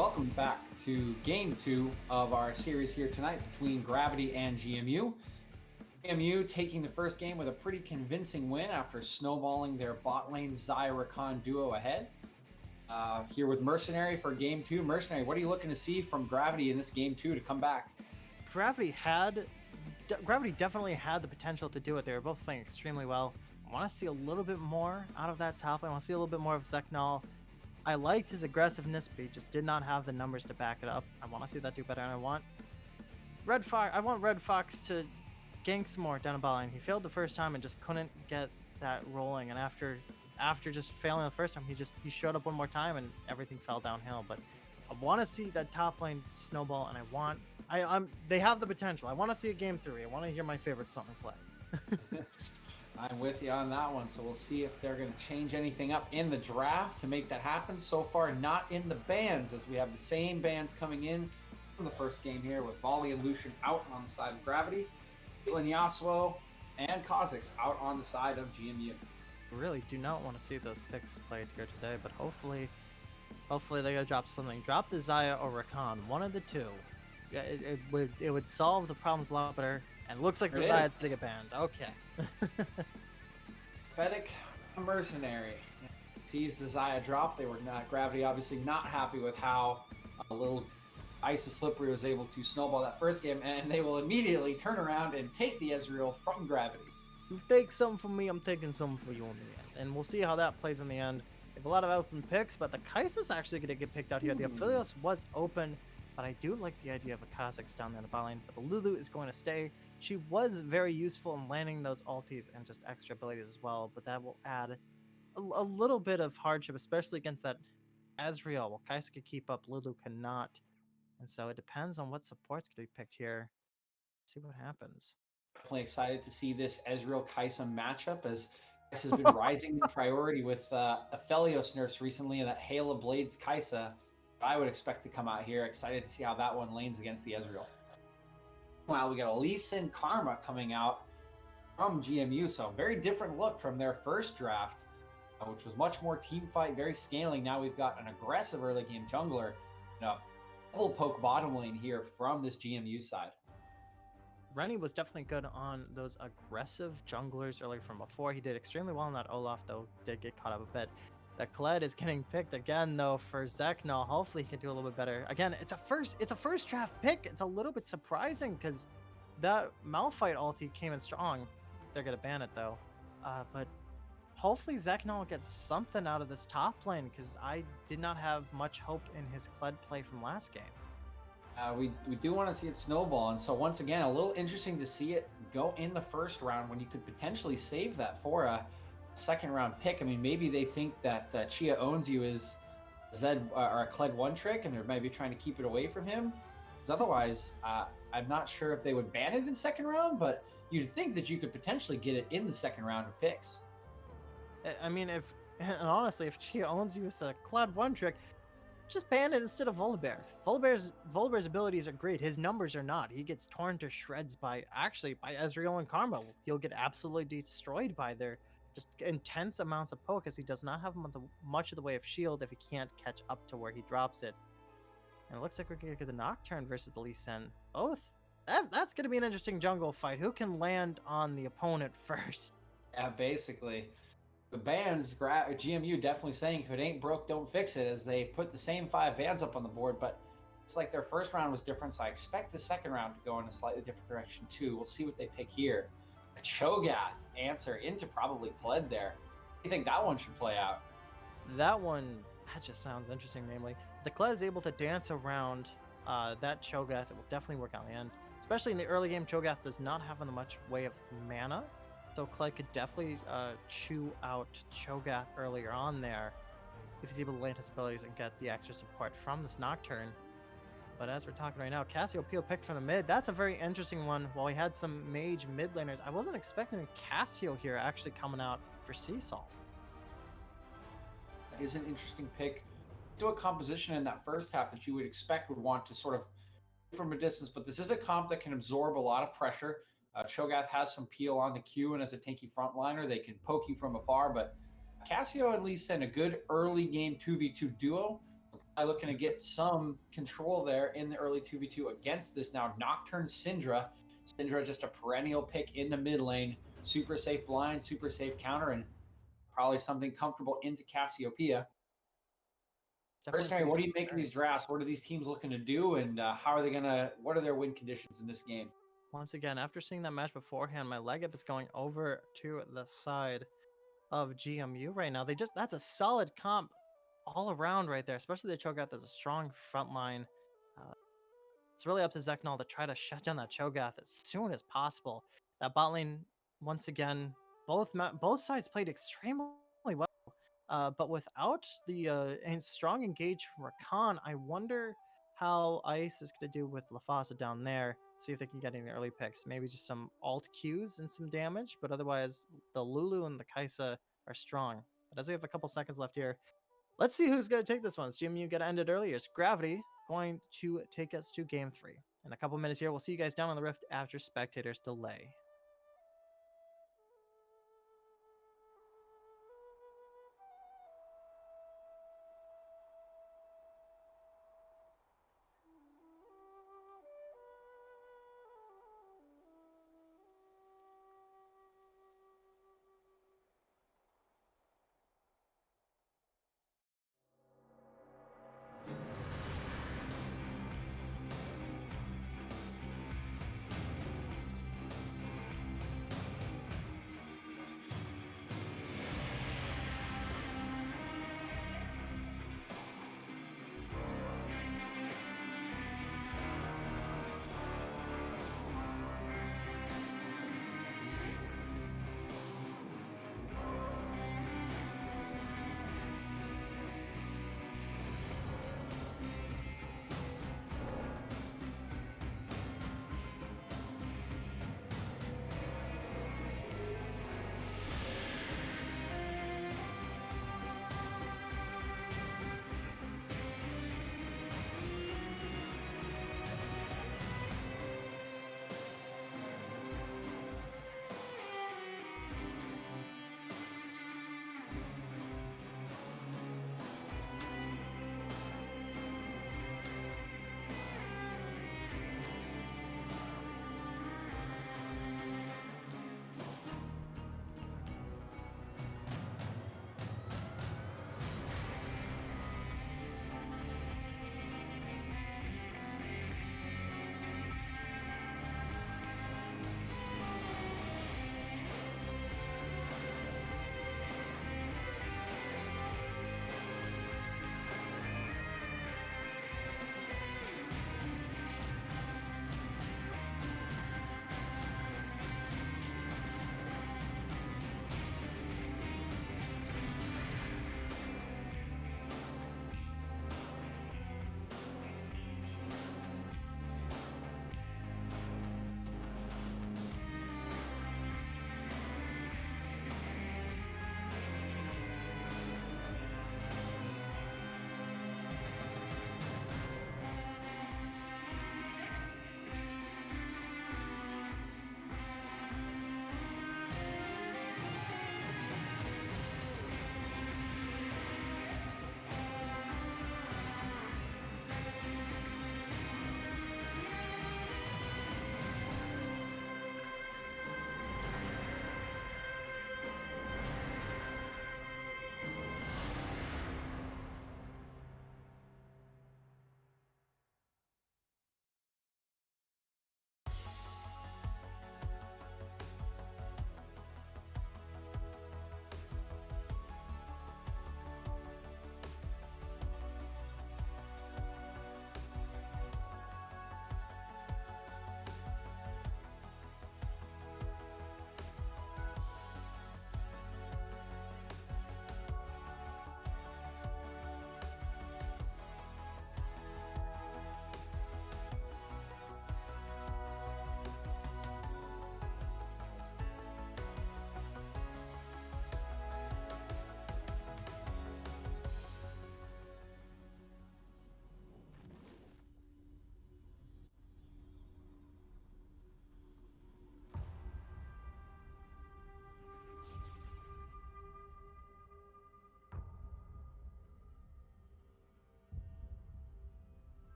welcome back to game 2 of our series here tonight between Gravity and GMU. GMU taking the first game with a pretty convincing win after snowballing their bot lane Xayah Rakan duo ahead. Here with Mercenary for game 2. Mercenary, what are you looking to see from Gravity in this game 2 to come back? Gravity definitely had the potential to do it. They were both playing extremely well. I want to see a little bit more out of that top lane. I want to see a little bit more of Zeknal. I liked his aggressiveness, but he just did not have the numbers to back it up. I want to see that do better, and I want Red Fox to gank some more down the bot lane. He failed the first time and just couldn't get that rolling. And after just failing the first time, he showed up one more time and everything fell downhill. But I want to see that top lane snowball, and they have the potential. I want to see a game 3. I want to hear my favorite song play. I'm with you on that one, so we'll see if they're going to change anything up in the draft to make that happen. So far, not in the bans, as we have the same bans coming in from the first game here with Volley and Lucian out on the side of Gravity, Caitlyn Yasuo and Kha'Zix out on the side of GMU. Really do not want to see those picks played here today, but hopefully they're gonna drop something. Drop the Xayah or Rakan, one of the two. Yeah, it would solve the problems a lot better. And looks like the Xayah's to get banned. Okay. Pathetic Mercenary sees the Xayah drop. They were not Gravity obviously not happy with how a little Isis Slippery was able to snowball that first game, and they will immediately turn around and take the Ezreal from Gravity. You take something from me, I'm taking something for you in the end. And we'll see how that plays in the end. They have a lot of open picks, but the Kai'Sa's actually going to get picked out here. The Aphelios was open, but I do like the idea of a Kha'Zix down there in the bot lane. But the Lulu is going to stay. She was very useful in landing those ultis and just extra abilities as well, but that will add a little bit of hardship, especially against that Ezreal. Well, Kai'Sa could keep up, Lulu cannot. And so it depends on what support's going to be picked here. See what happens. Definitely excited to see this Ezreal Kai'Sa matchup, as Kai'Sa has been rising in priority with Aphelios nerfs recently, and that Hail of Blades Kai'Sa I would expect to come out here. Excited to see how that one lanes against the Ezreal. Well, we got a Lee Sin Karma coming out from GMU, so very different look from their first draft, which was much more team fight, very scaling. Now we've got an aggressive early game jungler, double poke bottom lane here from this GMU side. Rennie was definitely good on those aggressive junglers earlier from before. He did extremely well on that Olaf, though did get caught up a bit. That Kled is getting picked again, though, for Zeknal. Hopefully he can do a little bit better. Again, it's a first draft pick. It's a little bit surprising because that Malphite ulti came in strong. They're gonna ban it though. But hopefully Zeknal gets something out of this top lane, because I did not have much hope in his Kled play from last game. We do want to see it snowball, and so once again, a little interesting to see it go in the first round when you could potentially save that for a second round pick. I mean, maybe they think that Chia owns you is Zed or a Kled one trick, and they're maybe trying to keep it away from him. Because otherwise, I'm not sure if they would ban it in second round, but you'd think that you could potentially get it in the second round of picks. I mean, honestly, if Chia owns you as a Kled one trick, just ban it instead of Volibear. Volibear's abilities are great. His numbers are not. He gets torn to shreds by Ezreal and Karma. He'll get absolutely destroyed by their just intense amounts of poke, as he does not have much of the way of shield if he can't catch up to where he drops it. And it looks like we're going to get the Nocturne versus the Lee Sin. Both. That's going to be an interesting jungle fight. Who can land on the opponent first? Yeah, basically. The bans, GMU definitely saying if it ain't broke, don't fix it, as they put the same 5 bans up on the board, but it's like their first round was different, so I expect the second round to go in a slightly different direction too. We'll see what they pick here. A Cho'Gath answer into probably Kled there. What do you think that one should play out? That just sounds interesting, namely. If the Kled is able to dance around that Cho'Gath, it will definitely work out in the end. Especially in the early game, Cho'Gath does not have much way of mana, so Kled could definitely chew out Cho'Gath earlier on there if he's able to land his abilities and get the extra support from this Nocturne. But as we're talking right now, Cassiopeia picked from the mid. That's a very interesting one. While we had some mage mid laners, I wasn't expecting Cassio here actually coming out for Sea Salt. Is an interesting pick. Do a composition in that first half that you would expect would want to sort of from a distance, but this is a comp that can absorb a lot of pressure. Cho'Gath has some peel on the Q, and as a tanky frontliner, they can poke you from afar, but Cassio and Lee Sin, a good early game 2v2 duo. looking to get some control there in the early 2v2 against this now Nocturne Syndra. Syndra just a perennial pick in the mid lane. Super safe blind, super safe counter, and probably something comfortable into Cassiopeia. Definitely Mercenary, pretty what do you make of scary. these drafts? What are these teams looking to do, and what are their win conditions in this game? Once again, after seeing that match beforehand, my leg up is going over to the side of GMU right now. That's a solid comp all around right there, especially the Cho'Gath has a strong front line. Uh, it's really up to Zeknal to try to shut down that Cho'Gath as soon as possible. That bot lane, once again, both sides played extremely well. But without the strong engage from Rakan, I wonder how Ice is going to do with Lafasa down there. See if they can get any early picks. Maybe just some alt Qs and some damage, but otherwise the Lulu and the Kaisa are strong. But as we have a couple seconds left here, let's see who's going to take this one. Is GMU going to end it earlier? Is Gravity going to take us to game 3? In a couple minutes here, we'll see you guys down on the Rift after Spectators delay.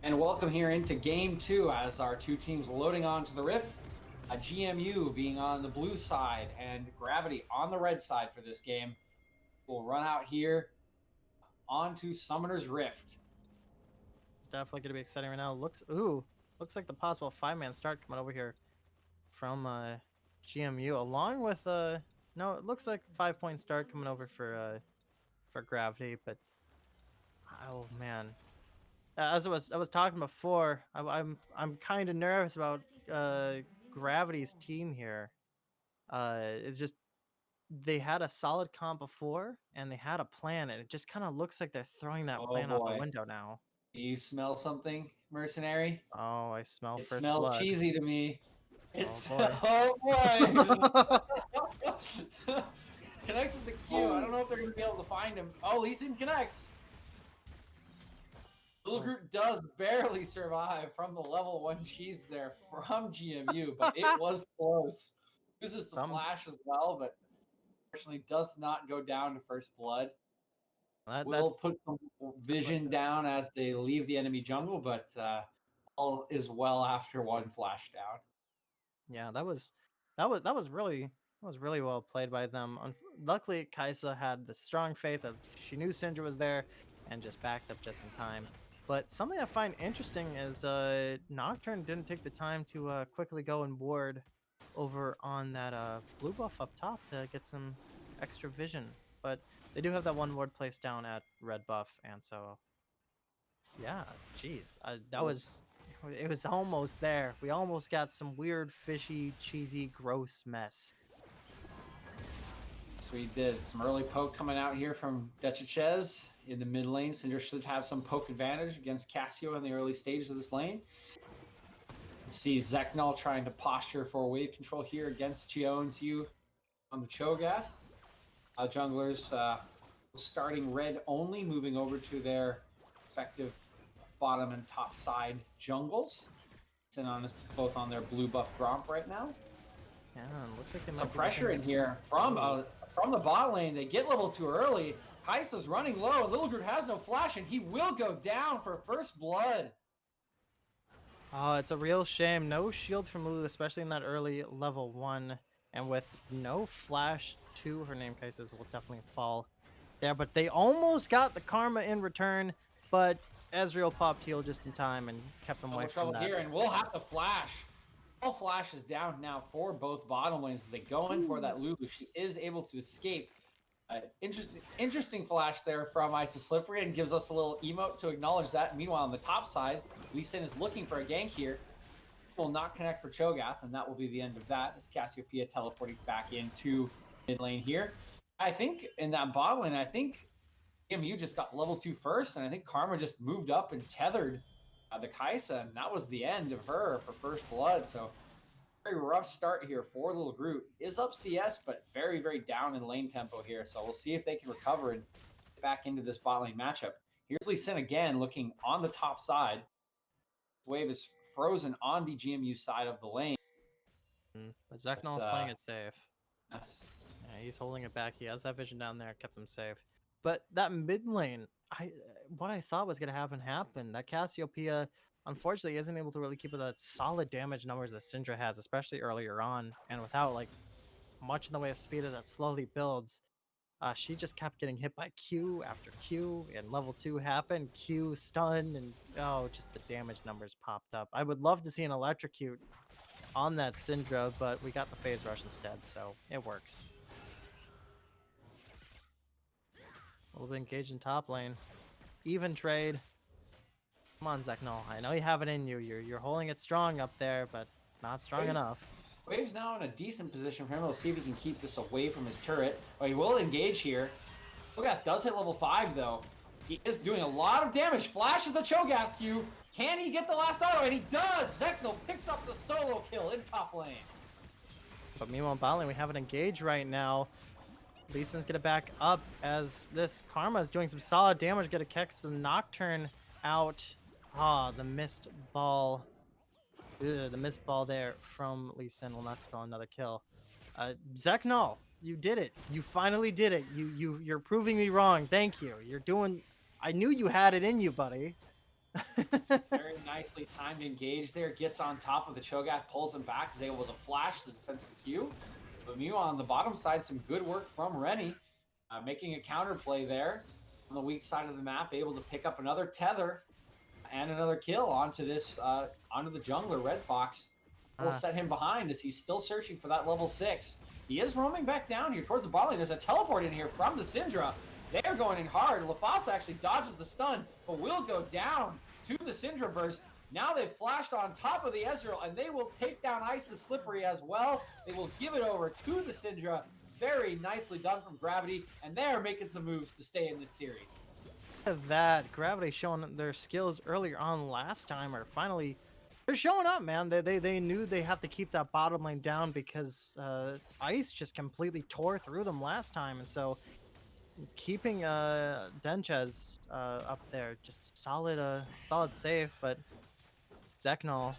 And welcome here into game 2 as our two teams loading onto the Rift. GMU being on the blue side and Gravity on the red side for this game. We'll run out here onto Summoner's Rift. It's definitely going to be exciting right now. Looks like the possible 5-man start coming over here from GMU, along with no, it looks like 5-point start coming over for Gravity, but oh man. As I was talking before, I'm kind of nervous about Gravity's team here. It's just they had a solid comp before and they had a plan, and it just kind of looks like they're throwing that Oh plan out the boy. window now. Do you smell something, Mercenary? Oh, I smell It first smells blood. cheesy to me. It's boy. oh boy. Connects with the Q. I don't know if they're gonna be able to find him. Oh, Lee Sin connects. Little Group does barely survive from the level 1 cheese there from GMU, but it was close. Uses the flash as well, but unfortunately does not go down to first blood. Will put some vision down as they leave the enemy jungle, but all is well after one flash down. Yeah, that was really well played by them. Luckily, Kaisa had the strong faith of she knew Syndra was there and just backed up just in time. But something I find interesting is Nocturne didn't take the time to quickly go and ward over on that blue buff up top to get some extra vision. But they do have that one ward placed down at red buff, and so yeah, jeez, it was almost there. We almost got some weird, fishy, cheesy, gross mess. So we did some early poke coming out here from Decichez in the mid lane. Syndra should have some poke advantage against Cassio in the early stages of this lane. See Zeknal trying to posture for wave control here against Chion's you on the Cho'Gath. Junglers starting red only, moving over to their respective bottom and top side jungles. Sitting on both on their blue buff Gromp right now. Yeah, looks like some pressure in here from the bot lane. They get level 2 early. Kaisa's running low. Little Groot has no flash, and he will go down for first blood. Oh, it's a real shame. No shield from Lulu, especially in that early level 1. And with no flash to her name, Kaisa's will definitely fall there. But they almost got the karma in return. But Ezreal popped heal just in time and kept them away from that. Here, and we'll have to flash. All flash is down now for both bottom lanes as they go in for that Lulu. She is able to escape. Interesting flash there from Isis Slippery and gives us a little emote to acknowledge that. Meanwhile, on the top side, Lee Sin is looking for a gank here. Will not connect for Cho'Gath, and that will be the end of that as Cassiopeia teleporting back into mid lane here. I think in that bot lane, I think GMU just got level 2 first, and I think Karma just moved up and tethered the Kaisa, and that was the end of her for first blood. So very rough start here for Little Groot. Is up CS, but very, very down in lane tempo here. So we'll see if they can recover and get back into this bot lane matchup. Here's Lee Sin again looking on the top side. Wave is frozen on the GMU side of the lane. But Zeknal is playing it safe. Yes. Yeah, he's holding it back. He has that vision down there, kept him safe. But that mid lane, what I thought was going to happened. That Cassiopeia, unfortunately, isn't able to really keep the solid damage numbers that Syndra has, especially earlier on. And without like much in the way of speed as that slowly builds, she just kept getting hit by Q after Q, and level 2 happened, Q stun, and oh, just the damage numbers popped up. I would love to see an electrocute on that Syndra, but we got the phase rush instead, so it works. A little bit engaged in top lane. Even trade. Come on, Zeknal. I know you have it in you. You're holding it strong up there, but not strong enough. Wave's now in a decent position for him. We'll see if he can keep this away from his turret. Well, he will engage here. Cho'Gath does hit level 5, though. He is doing a lot of damage. Flashes the Cho'Gath Q. Can he get the last auto? And he does! Zeknal picks up the solo kill in top lane. But meanwhile, in bot lane, we have an engage right now. Lee Sin's gonna back up as this Karma is doing some solid damage. Gonna catch some Nocturne out. Ah, the missed ball. Ugh, the missed ball there from Lee Sin will not spell another kill. Zeknal, you did it. You finally did it. You're proving me wrong. Thank you. You're doing. I knew you had it in you, buddy. Very nicely timed engage there. Gets on top of the Cho'Gath, pulls him back, is able to flash the defensive Q. But meanwhile, on the bottom side, some good work from Rennie, making a counterplay there on the weak side of the map, able to pick up another tether and another kill onto this onto the jungler Red Fox. Will set him behind as he's still searching for that level 6. He is roaming back down here towards the bot lane. There's a teleport in here from the Syndra. They're going in hard. LaFasa actually dodges the stun, but will go down to the Syndra burst. Now they've flashed on top of the Ezreal, and they will take down Ice's Slippery as well. They will give it over to the Syndra. Very nicely done from Gravity, and they're making some moves to stay in this series. That Gravity showing their skills earlier on last time are finally they're showing up, man. They knew they have to keep that bottom lane down because Ice just completely tore through them last time, and so keeping Denchez up there, just solid save. But Zeknal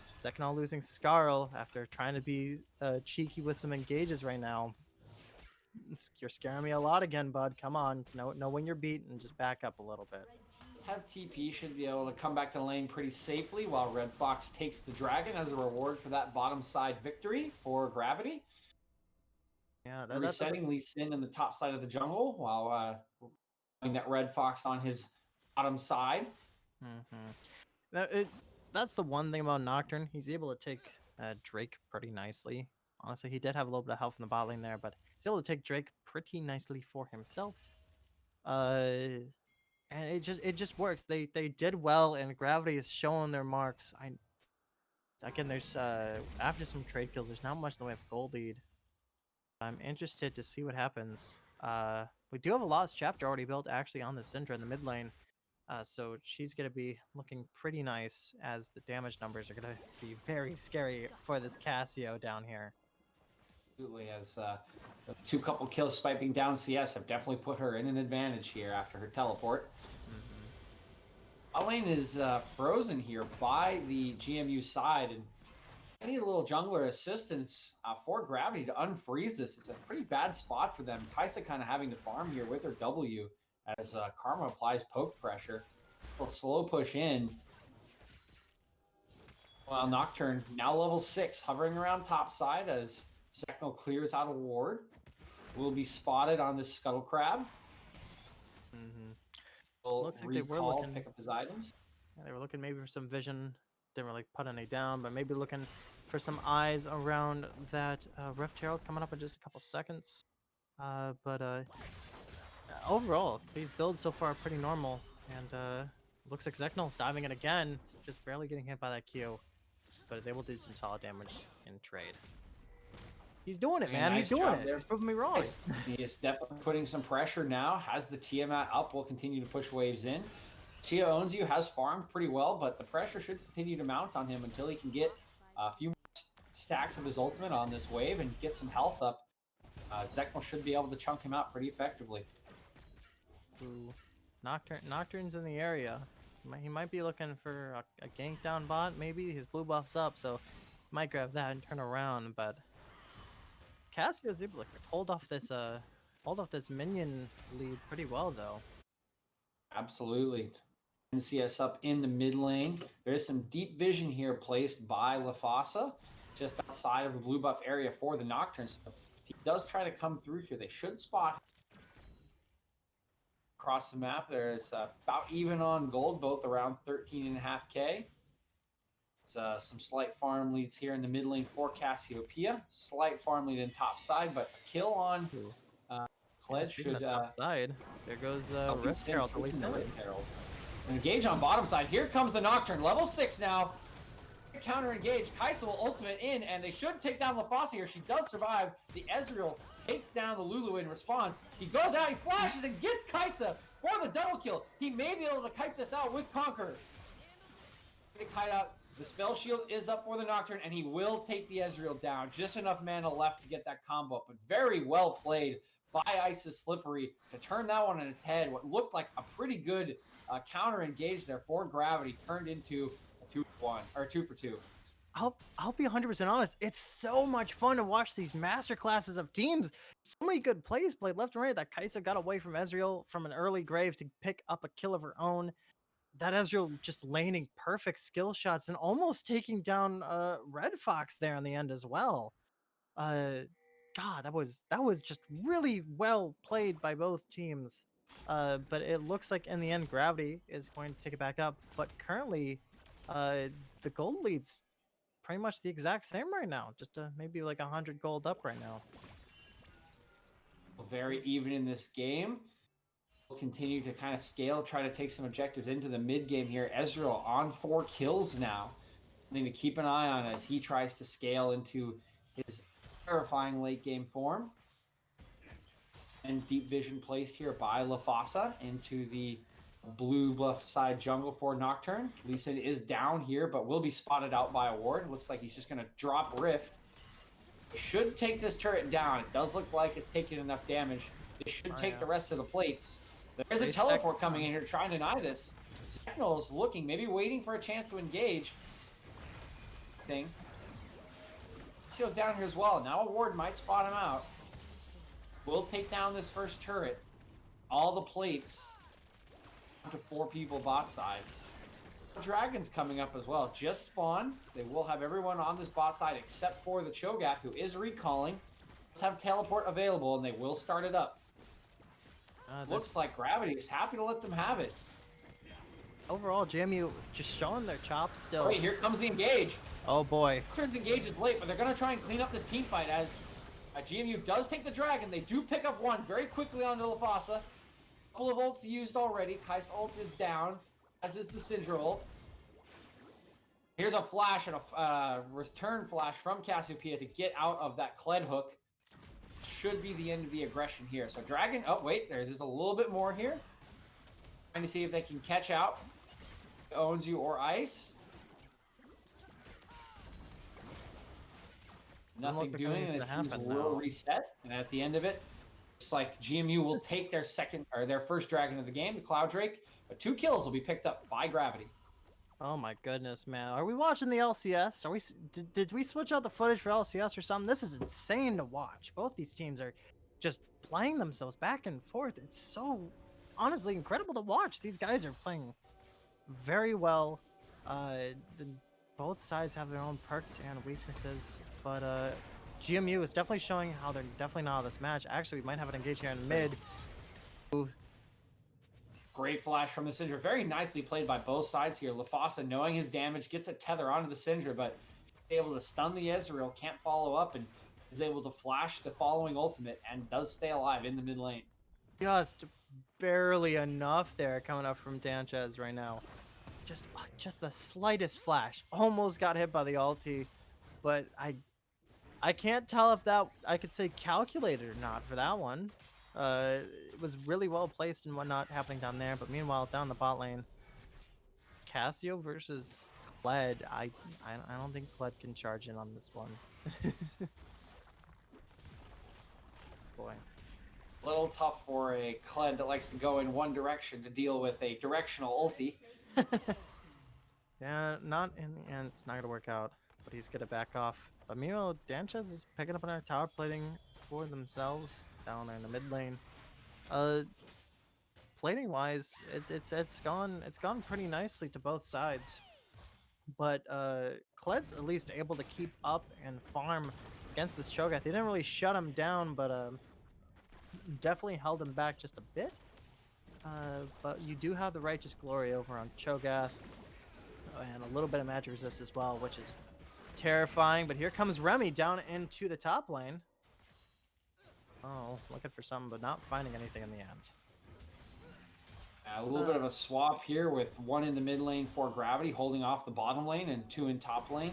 losing Skarl after trying to be cheeky with some engages right now. You're scaring me a lot again, bud. Come on, know when you're beat and just back up a little bit. Have TP should be able to come back to lane pretty safely while Red Fox takes the dragon as a reward for that bottom side victory for Gravity. Yeah, that's resetting Lee Sin in the top side of the jungle while putting that Red Fox on his bottom side. That's the one thing about Nocturne. He's able to take Drake pretty nicely. Honestly, he did have a little bit of health in the bot lane there, but he's able to take Drake pretty nicely for himself. And it just works. They did well, and Gravity is showing their marks. Again, there's after some trade kills, there's not much in the way of gold lead. I'm interested to see what happens. We do have a lost chapter already built actually on the Syndra in the mid lane, so she's gonna be looking pretty nice as the damage numbers are gonna be very scary for this Cassio down here. Absolutely, as the couple kills spiping down CS have definitely put her in an advantage here after her teleport. Lane is frozen here by the GMU side, and I need a little jungler assistance for Gravity to unfreeze this. It's a pretty bad spot for them. Kaisa kind of having to farm here with her W as Karma applies poke pressure. A little slow push in. Well, Nocturne now level 6, hovering around top side as Zeknal clears out a ward. Will be spotted on this Scuttle Crab. Looks like they were looking pick up his items. Yeah, they were looking maybe for some vision. Didn't really put any down, but maybe looking for some eyes around that Rift Herald coming up in just a couple seconds. Overall, these builds so far are pretty normal, and looks like Zeknal's diving in again, just barely getting hit by that Q, but is able to do some solid damage in trade. He's doing it, man. He's doing it. He's proving me wrong. He is definitely putting some pressure now. Has the Tiamat up. Will continue to push waves in. Chia owns you. Has farmed pretty well, but the pressure should continue to mount on him until he can get a few more stacks of his ultimate on this wave and get some health up. Zeknal should be able to chunk him out pretty effectively. Ooh. Nocturne's in the area. He might be looking for a gank down bot. Maybe his blue buff's up, so might grab that and turn around, but Cassio's able to hold off this minion lead pretty well, though. Absolutely. NCS up in the mid lane. There's some deep vision here placed by LaFasa just outside of the blue buff area for the Nocturne. So if he does try to come through here, they should spot him. Across the map, there's about even on gold, both around 13.5k. Some slight farm leads here in the mid lane for Cassiopeia. Slight farm lead in top side, but a kill on Pledge should... top side. There goes Rift Herald. Engage on bottom side. Here comes the Nocturne. Level 6 now. Counter engage. Kaisa will ultimate in, and they should take down LaFasa here. She does survive. The Ezreal takes down the Lulu in response. He goes out, he flashes, and gets Kaisa for the double kill. He may be able to kite this out with Conquer. Kite out. The spell shield is up for the Nocturne, and he will take the Ezreal down. Just enough mana left to get that combo up, but very well played by Ice's Slippery to turn that one on its head. What looked like a pretty good counter engage there for Gravity turned into a 2-1 or 2-for-2. I'll be 100% honest. It's so much fun to watch these master classes of teams. So many good plays played left and right. That Kaisa got away from Ezreal from an early grave to pick up a kill of her own. that Ezreal just laning perfect skill shots and almost taking down Red Fox there in the end as well. Uh, God, that was just really well played by both teams. But it looks like in the end, Gravity is going to take it back up. But currently, uh, the gold lead's pretty much the exact same right now. Just maybe like 100 gold up right now. Very even in this game. We'll continue to kind of scale, try to take some objectives into the mid game here. Ezreal on 4 kills now. Something to keep an eye on as he tries to scale into his terrifying late game form. And deep vision placed here by Lafasa into the blue buff side jungle for Nocturne. Lee Sin is down here, but will be spotted out by a ward. Looks like he's just going to drop Rift. Should take this turret down. It does look like it's taking enough damage. It should take the rest of the plates. There is a teleport coming in here trying to deny this. Sentinel is looking, maybe waiting for a chance to engage. Seal's down here as well. Now a ward might spot him out. We'll take down this first turret. All the plates. Up to 4 people bot side. Dragon's coming up as well. Just spawned. They will have everyone on this bot side except for the Cho'Gath, who is recalling. Let's have teleport available, and they will start it up. Looks like Gravity is happy to let them have it. Overall, JMU just showing their chops still. Wait, here comes the engage. Oh boy. Turns engage is late, but they're going to try and clean up this team fight as GMU does take the dragon. They do pick up one very quickly onto Lafasa. Couple of ults used already. Kai's ult is down, as is the Syndra ult. Here's a flash and a return flash from Cassiopeia to get out of that Kled hook. Should be the end of the aggression here. So Dragon, oh wait, there's a little bit more here. Trying to see if they can catch out. Owns you or Ice. Nothing doing, and the teams will reset. And at the end of it, looks like GMU will take their their first dragon of the game, the Cloud Drake. But 2 kills will be picked up by Gravity. Oh my goodness, man. Are we watching the LCS? Are we did we switch out the footage for LCS or something? This is insane to watch. Both these teams are just playing themselves back and forth. It's so honestly incredible to watch. These guys are playing very well. Both sides have their own perks and weaknesses, but GMU is definitely showing how they're definitely not out of this match. Actually, we might have it engaged here in mid. Great flash from the Syndra. Very nicely played by both sides here. Lafasa, knowing his damage, gets a tether onto the Syndra, but able to stun the Ezreal, can't follow up, and is able to flash the following ultimate and does stay alive in the mid lane. Just barely enough there coming up from Danchez right now. Just the slightest flash. Almost got hit by the ulti, but I can't tell if that I could say calculated or not for that one. It was really well placed and whatnot happening down there, but meanwhile down the bot lane, Cassio versus Kled. I don't think Kled can charge in on this one. Boy. A little tough for a Kled that likes to go in one direction to deal with a directional ulti. Yeah, not in the end. It's not gonna work out, but he's gonna back off. But meanwhile, Danchez is picking up on our tower plating for themselves down there in the mid lane. Plating wise, it's gone pretty nicely to both sides. But Kled's at least able to keep up and farm against this Cho'Gath. He didn't really shut him down, but definitely held him back just a bit. But you do have the Righteous Glory over on Cho'Gath, and a little bit of magic resist as well, which is terrifying. But here comes Remy down into the top lane. Oh, looking for something, but not finding anything in the end. A little bit of a swap here with 1 in the mid lane for Gravity, holding off the bottom lane, and 2 in top lane.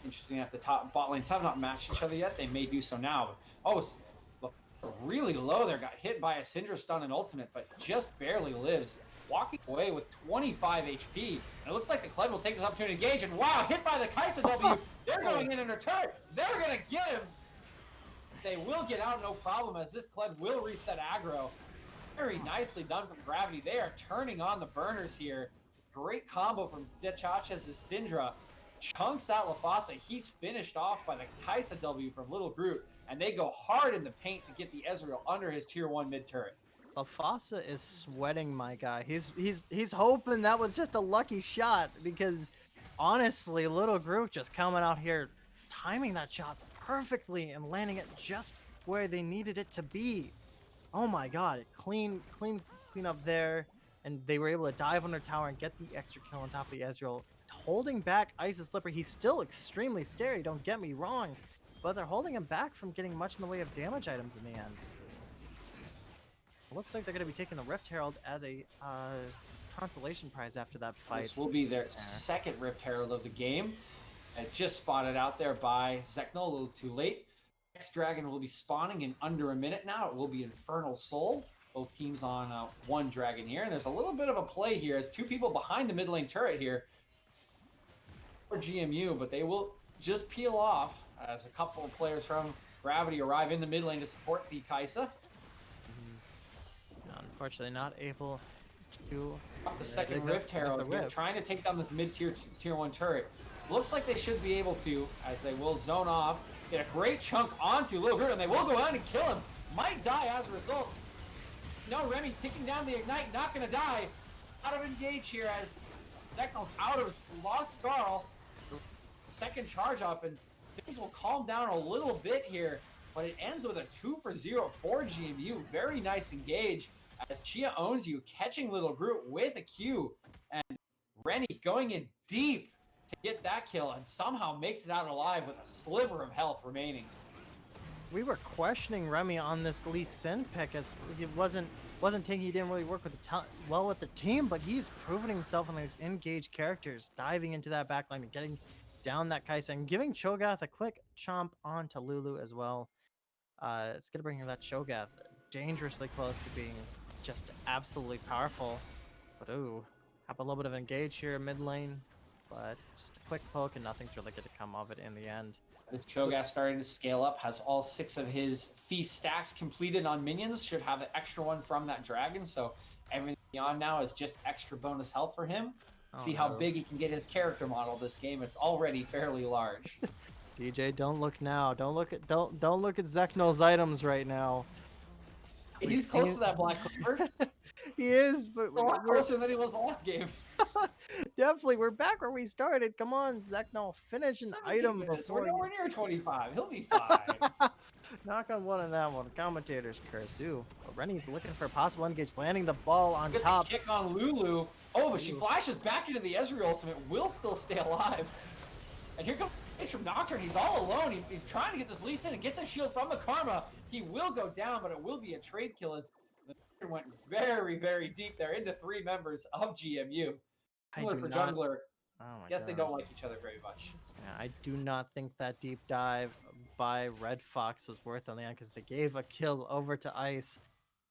Interesting that the top bot lanes have not matched each other yet. They may do so now. But, it's really low there. Got hit by a Syndra stun and ultimate, but just barely lives. Walking away with 25 HP. And it looks like the Kled will take this opportunity to engage. And wow, hit by the Kai'Sa W. They're going in a turret. They're going to get him. They will get out no problem, as this Kled will reset aggro. Very nicely done from Gravity. They are turning on the burners here. Great combo from Dechachez's Syndra. Chunks out Lafasa. He's finished off by the Kai'Sa W from Little Groot. And they go hard in the paint to get the Ezreal under his tier 1 mid turret. Lafasa is sweating, my guy. He's hoping that was just a lucky shot because honestly, Little Groot just coming out here, timing that shot perfectly and landing it just where they needed it to be. Oh my god, clean up there, and they were able to dive under tower and get the extra kill on top of the Ezreal, holding back Ice's Slipper. He's still extremely scary, don't get me wrong, but they're holding him back from getting much in the way of damage items in the end. Looks like they're going to be taking the Rift Herald as a consolation prize after that fight. This will be their second Rift Herald of the game. Just spotted out there by Zeknal, a little too late. Next dragon will be spawning in under a minute now. It will be Infernal Soul. Both teams on one dragon here. And there's a little bit of a play here as two people behind the mid lane turret here for GMU, but they will just peel off as a couple of players from Gravity arrive in the mid lane to support the Kaisa. Unfortunately, not able to The second Rift Herald. They're trying to take down this mid-tier tier 1 turret. Looks like they should be able to, as they will zone off, get a great chunk onto Little Groot, and they will go out and kill him. Might die as a result. No, Remy ticking down the Ignite, not going to die. Out of engage here as Zeknal's out of his Lost Scarl. Second charge off, and things will calm down a little bit here, but it ends with a 2-for-0 for GMU. Very nice engage as Chia owns you, catching Little Groot with a Q, and Rennie going in deep to get that kill and somehow makes it out alive with a sliver of health remaining. We were questioning Remy on this Lee Sin pick as he wasn't thinking he didn't really work with well with the team, but he's proven himself on these engaged characters, diving into that backline and getting down that Kaisa and giving Cho'Gath a quick chomp onto Lulu as well. It's gonna bring that Cho'Gath dangerously close to being just absolutely powerful. But ooh, have a little bit of engage here mid lane, but just a quick poke and nothing's really gonna come of it in the end. With Cho'Gath starting to scale up, has all 6 of his feast stacks completed on minions, should have an extra one from that dragon, so everything beyond now is just extra bonus health for him. See how big he can get his character model this game. It's already fairly large. DJ, don't look now. Don't look at Zeknal's items right now. He's close to that Black Clover. He is, but a lot closer than he was last game. Definitely, we're back where we started. Come on, Zeknal, finish an item before. We're nowhere near 25. He'll be fine. Knock on one on that one. Commentator's curse. Ooh, Rennie's looking for a possible engage, landing the ball on top. Kick on Lulu. Oh, but she flashes back into the Ezreal ultimate. Will still stay alive. And here comes from Nocturne. He's all alone. He's trying to get this Lee Sin and gets a shield from the Karma. He will go down, but it will be a trade kill as the Nocturne went very, very deep there into 3 members of GMU. Similar for jungler. Guess they don't like each other very much. Yeah, I do not think that deep dive by Red Fox was worth on the end because they gave a kill over to Ice.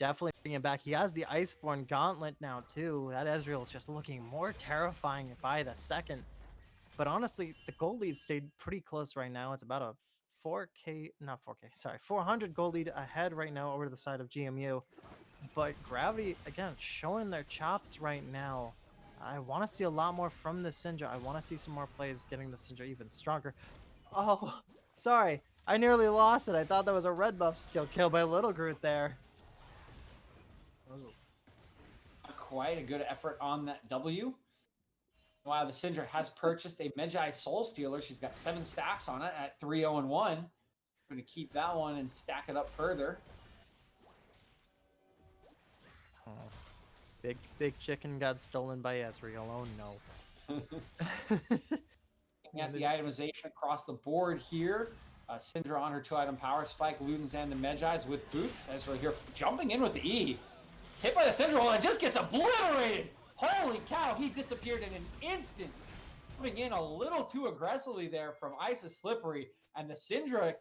Definitely bringing him back. He has the Iceborne Gauntlet now too. That Ezreal is just looking more terrifying by the second. But honestly, the gold lead stayed pretty close right now. It's about a 400 gold lead ahead right now over to the side of GMU. But Gravity, again, showing their chops right now. I want to see a lot more from the Syndra. I want to see some more plays getting the Syndra even stronger. Oh, sorry. I nearly lost it. I thought that was a red buff steal kill by Little Groot there. Quite a good effort on that W. Wow, the Syndra has purchased a Magi Soul Stealer. She's got 7 stacks on it at 3-0-1. Going to keep that one and stack it up further. Oh, big chicken got stolen by Ezreal. Oh no. Looking at the itemization across the board here. Syndra on her 2-item power spike. Ludens and the Magi's with boots. Ezreal here jumping in with the E. Hit by the Syndra and just gets obliterated. Holy cow, he disappeared in an instant. Coming in a little too aggressively there from Isis Slippery, and the Syndra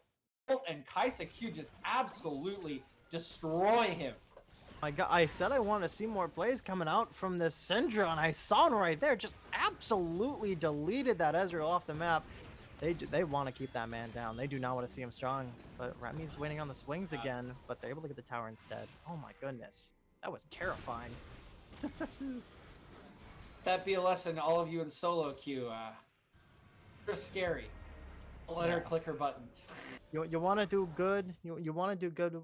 and Kaisa Q just absolutely destroy him. My God, I said I want to see more plays coming out from this Syndra, and I saw him right there. Just absolutely deleted that Ezreal off the map. They want to keep that man down. They do not want to see him strong. But Remy's winning on the swings again, but they're able to get the tower instead. Oh my goodness. That was terrifying. That be a lesson to all of you in solo queue. You're scary. Don't let her click her buttons. You want to do good. You want to do good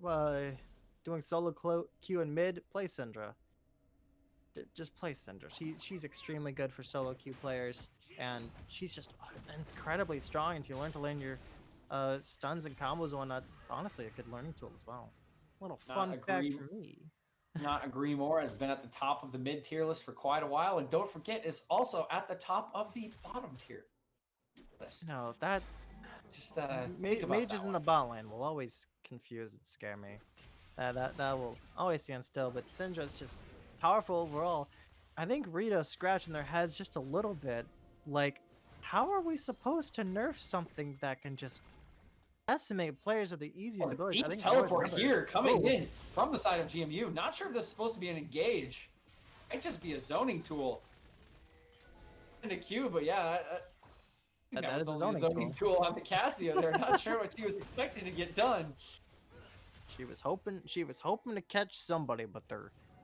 doing solo queue in mid, play Syndra. Just play Syndra. She's extremely good for solo queue players, and she's just incredibly strong. And if you learn to land your stuns and combos and whatnot, it's honestly a good learning tool as well. Little fun fact for me. Not agree more. Has been at the top of the mid tier list for quite a while, and don't forget is also at the top of the bottom tier list. No, that Just mages in the bot lane will always confuse and scare me. That will always stand still. But Syndra's just powerful overall. I think Rito's scratching their heads just a little bit. Like, how are we supposed to nerf something that can just decimate players with the easiest abilities? I think teleport here coming in from the side of GMU. Not sure if this is supposed to be an engage. Might just be a zoning tool. In a queue, but yeah, that was only a zoning tool on the Cassia. They're not sure what she was expecting to get done. She was hoping to catch somebody, but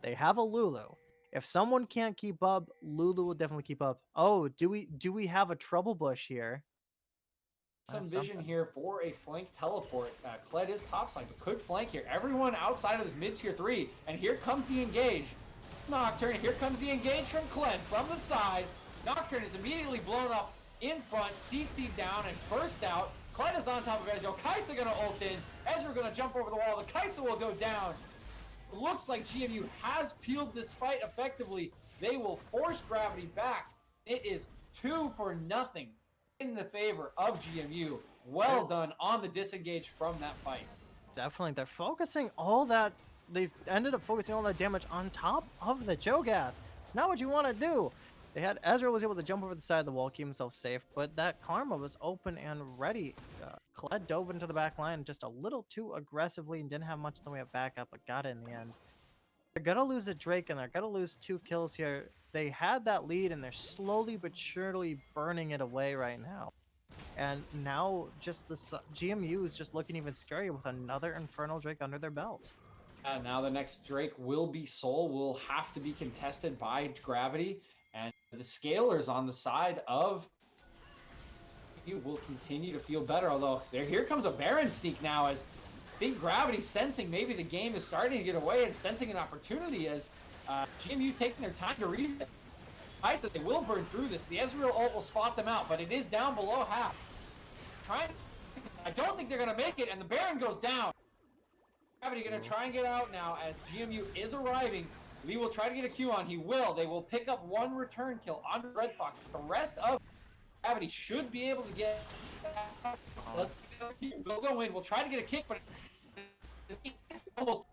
they have a Lulu. If someone can't keep up, Lulu will definitely keep up. Oh, do we have a trouble bush here? Some vision here for a flank teleport. Kled is topside, but could flank here. Everyone outside of this mid tier 3, and here comes the engage. Nocturne, here comes the engage from Kled from the side. Nocturne is immediately blown up in front, CC down and burst out. Kled is on top of Ezreal. Kai'Sa gonna ult in. Ezreal gonna jump over the wall. The Kai'Sa will go down. It looks like GMU has peeled this fight effectively. They will force Gravity back. It is 2-0 in the favor of GMU. Well done on the disengage from that fight. Definitely. They're focusing all that. They've ended up focusing all that damage on top of the Cho'Gath. It's not what you want to do. Ezreal was able to jump over the side of the wall, keep himself safe, but that Karma was open and ready. Kled dove into the back line just a little too aggressively and didn't have much in the way of backup, but got it in the end. They're going to lose a Drake, and they're going to lose 2 kills here. They had that lead, and they're slowly but surely burning it away right now. And now just the GMU is just looking even scarier with another Infernal Drake under their belt. Now the next Drake will be Soul, will have to be contested by Gravity. And the Scalers on the side of you will continue to feel better. Although here comes a Baron sneak now, as I think Gravity sensing maybe the game is starting to get away and sensing an opportunity as GMU taking their time to reset. I said they will burn through this. The Ezreal ult will spot them out, but it is down below half. I don't think they're going to make it, and the Baron goes down. Gravity going to try and get out now as GMU is arriving. Lee will try to get a Q on. He will. They will pick up 1 return kill on Red Fox. But the rest of Gravity should be able to get. We'll go in. We'll try to get a kick, but it's almost.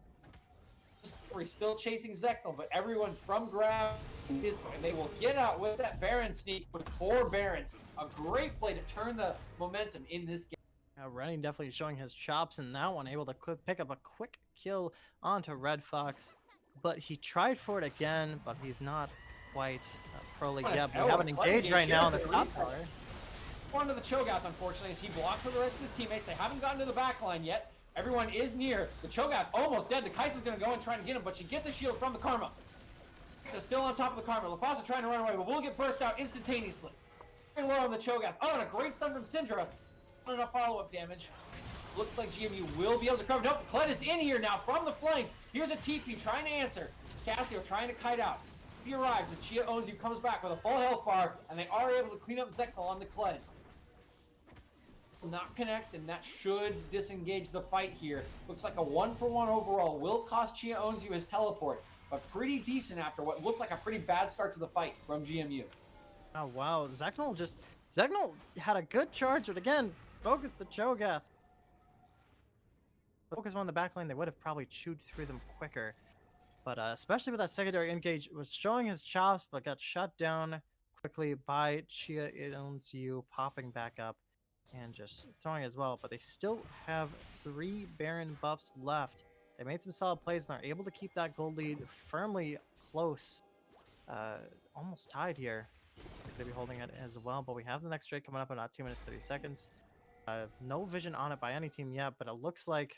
We're still chasing Zeknel, but everyone from Gravity is. And they will get out with that Baron sneak with 4 Barons. A great play to turn the momentum in this game. Rennie definitely showing his chops in that one, able to pick up a quick kill onto Red Fox. But he tried for it again, but he's not quite pro league yet. We have an engage right now on the top tower. One to the Cho'Gath, unfortunately, as he blocks for the rest of his teammates. They haven't gotten to the back line yet. Everyone is near. The Cho'Gath almost dead. The Kai'Sa's going to go and try to get him, but she gets a shield from the Karma. Kai'Sa still on top of the Karma. LaFasa trying to run away, but will get burst out instantaneously. Very low on the Cho'Gath. Oh, and a great stun from Syndra. Not enough follow-up damage. Looks like GMU will be able to cover. Nope, Kled is in here now from the flank. Here's a TP trying to answer. Cassio trying to kite out. He arrives as Chia Onzu comes back with a full health bar, and they are able to clean up Zeknel on the Kled. Will not connect, and that should disengage the fight here. Looks like a 1-for-1 overall. Will cost Chia Onzu his teleport, but pretty decent after what looked like a pretty bad start to the fight from GMU. Oh wow, Zeknel had a good charge, but again, focus the Cho'Gath. Focus on the back lane, they would have probably chewed through them quicker. But especially with that secondary engage, was showing his chops, but got shut down quickly by Chia Onzu, popping back up and just throwing as well. But they still have 3 Baron buffs left. They made some solid plays and are able to keep that gold lead firmly close. Almost tied here. They'll be holding it as well, but we have the next Drake coming up in about 2 minutes 30 seconds. No vision on it by any team yet, but it looks like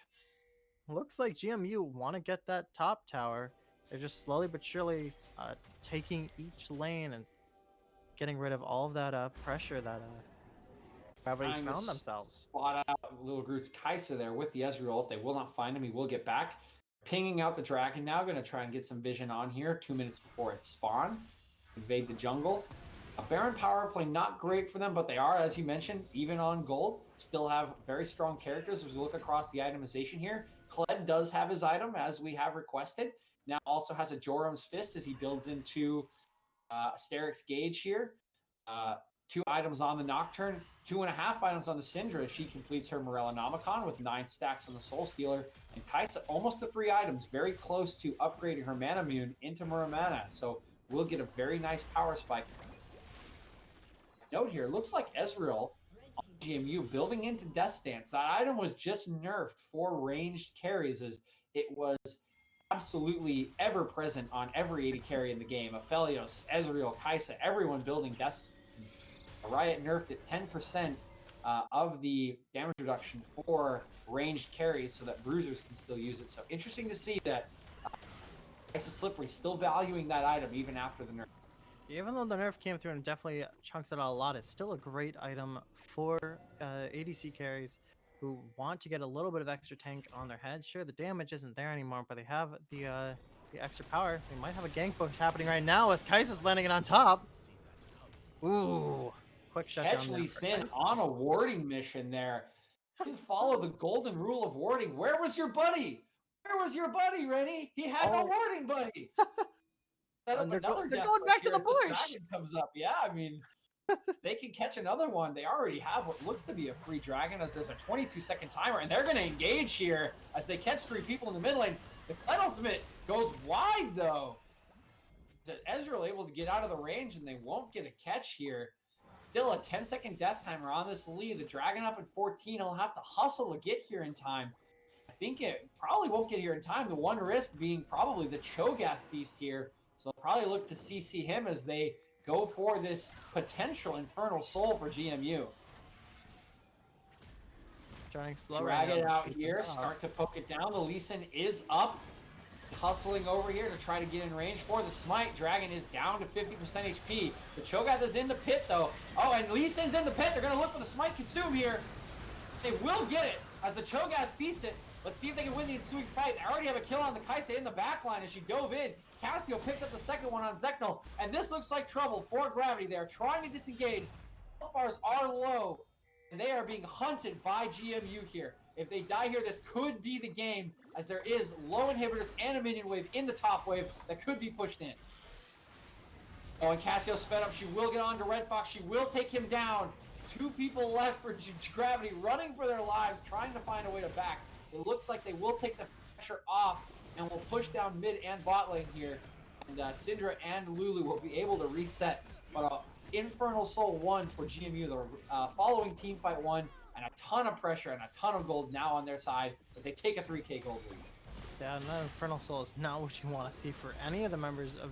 GMU want to get that top tower. They're just slowly but surely taking each lane and getting rid of all of that pressure that Gravity found themselves. Spot out Little Groot's Kai'Sa there with the Ezreal ult. They will not find him. He will get back. pinging out the dragon now. Going to try and get some vision on here 2 minutes before it spawned. Invade the jungle. A Baron power play not great for them, but they are, as you mentioned, even on gold. Still have very strong characters as we look across the itemization here. Kled does have his item as we have requested. Now also has a Jorum's Fist as he builds into Asterix Gauge here. 2 items on the Nocturne, 2.5 items on the Syndra as she completes her Morellonomicon with 9 stacks on the Soul Stealer. And Kai'Sa almost to 3 items, very close to upgrading her Mana Mune into Muramana. So we'll get a very nice power spike. Note here, looks like Ezreal on GMU building into Death Stance. That item was just nerfed for ranged carries as it was absolutely ever present on every 80 carry in the game. Aphelios, Ezreal, Kai'Sa, everyone building Death Stance. Riot nerfed it 10% of the damage reduction for ranged carries so that bruisers can still use it. So interesting to see that Kai'Sa Slippery still valuing that item even after the nerf. Even though the nerf came through and definitely chunks it out a lot, it's still a great item for ADC carries who want to get a little bit of extra tank on their head. Sure, the damage isn't there anymore, but they have the extra power. They might have a gank push happening right now as Kai'Sa's landing it on top. Ooh, quick shutdown. Catch Lee Sin on a warding mission there. Didn't follow the golden rule of warding. Where was your buddy? Where was your buddy, Rennie? He had no warding buddy. Set up They're another going death back to here the as this bush. dragon comes up. Yeah, I mean, they can catch another one. They already have what looks to be a free dragon as there's a 22-second timer, and they're going to engage here as they catch 3 people in the mid lane. The Kled ultimate goes wide, though. Ezreal able to get out of the range, and they won't get a catch here. Still a 10-second death timer on this lead. The dragon up at 14. He'll have to hustle to get here in time. I think it probably won't get here in time. The one risk being probably the Cho'Gath feast here. So they'll probably look to CC him as they go for this potential Infernal Soul for GMU. Drag it out here, start to poke it down. The Lee Sin is up, hustling over here to try to get in range for the smite. Dragon is down to 50% HP. The Cho'Gath is in the pit though. Oh, and Lee Sin's in the pit. They're gonna look for the smite consume here. They will get it as the Cho'Gath feasts it. Let's see if they can win the ensuing fight. They already have a kill on the Kai'Sa in the backline as she dove in. Cassio picks up the second one on Zeknal, and this looks like trouble for Gravity. They are trying to disengage. Health bars are low, and they are being hunted by GMU here. If they die here, this could be the game, as there is low inhibitors and a minion wave in the top wave that could be pushed in. Oh, and Cassio sped up. She will get on to Red Fox. She will take him down. 2 people left for Gravity, running for their lives, trying to find a way to back. It looks like they will take the pressure off and will push down mid and bot lane here. And Syndra and Lulu will be able to reset. But Infernal Soul 1 for GMU, the following team fight 1, and a ton of pressure and a ton of gold now on their side as they take a 3K gold lead. Yeah, no, Infernal Soul is not what you want to see for any of the members of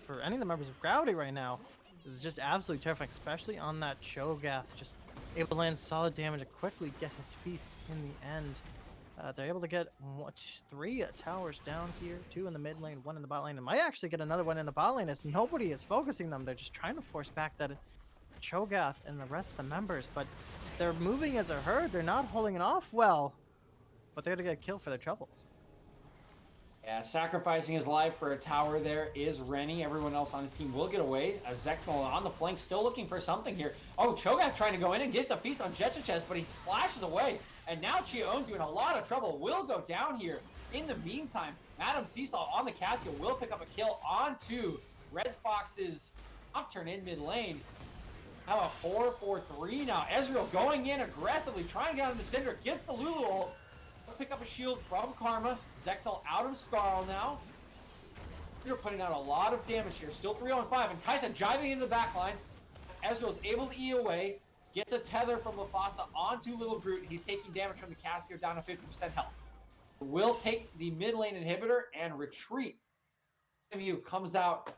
for any of the members of Gravity right now. This is just absolutely terrifying, especially on that Cho'Gath, just able to land solid damage and quickly get his feast in the end. They're able to get 3 towers down here, 2 in the mid lane, 1 in the bot lane, and might actually get another one in the bot lane as nobody is focusing them. They're just trying to force back that Cho'Gath and the rest of the members, but they're moving as a herd. They're not holding it off well, but they're gonna get killed for their troubles. Yeah, sacrificing his life for a tower there is Rennie. Everyone else on his team will get away. Zeknal on the flank, still looking for something here. Oh, Cho'Gath trying to go in and get the feast on Jetchachess, but he splashes away. And now Chia owns you in a lot of trouble. Will go down here. In the meantime, Madam Seesaw on the Cassio will pick up a kill onto Red Fox's Nocturne in mid lane. How about 4-4-3 now? Ezreal going in aggressively, trying to get on the Syndra. Gets the Lulu ult. Pick up a shield from Karma. Zeknal out of Skarl now. You're putting out a lot of damage here. Still 3-on-5. And Kai'Sa jiving into the backline. Ezreal's able to E away. Gets a tether from Mufasa onto Little Groot. He's taking damage from the Cassio down to 50% health. Will take the mid lane inhibitor and retreat. MU comes out,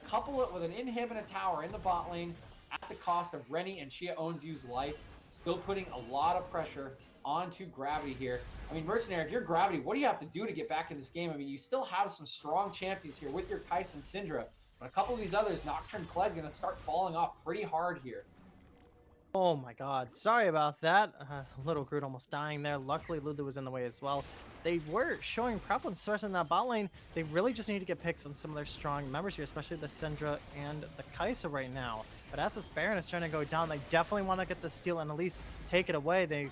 couple it with an inhib and a tower in the bot lane at the cost of Rennie and Chia owns you's life. Still putting a lot of pressure onto Gravity here. I mean, Mercenary, if you're Gravity, what do you have to do to get back in this game? I mean, you still have some strong champions here with your Kai'Sa and Syndra, but a couple of these others, Nocturne, Kled, gonna start falling off pretty hard here. Oh my god. Sorry about that. Little Groot almost dying there. Luckily, Lulu was in the way as well. They were showing prevalence, especially in that bot lane. They really just need to get picks on some of their strong members here, especially the Syndra and the Kai'Sa right now. But as this Baron is trying to go down, they definitely want to get the steal and at least take it away. They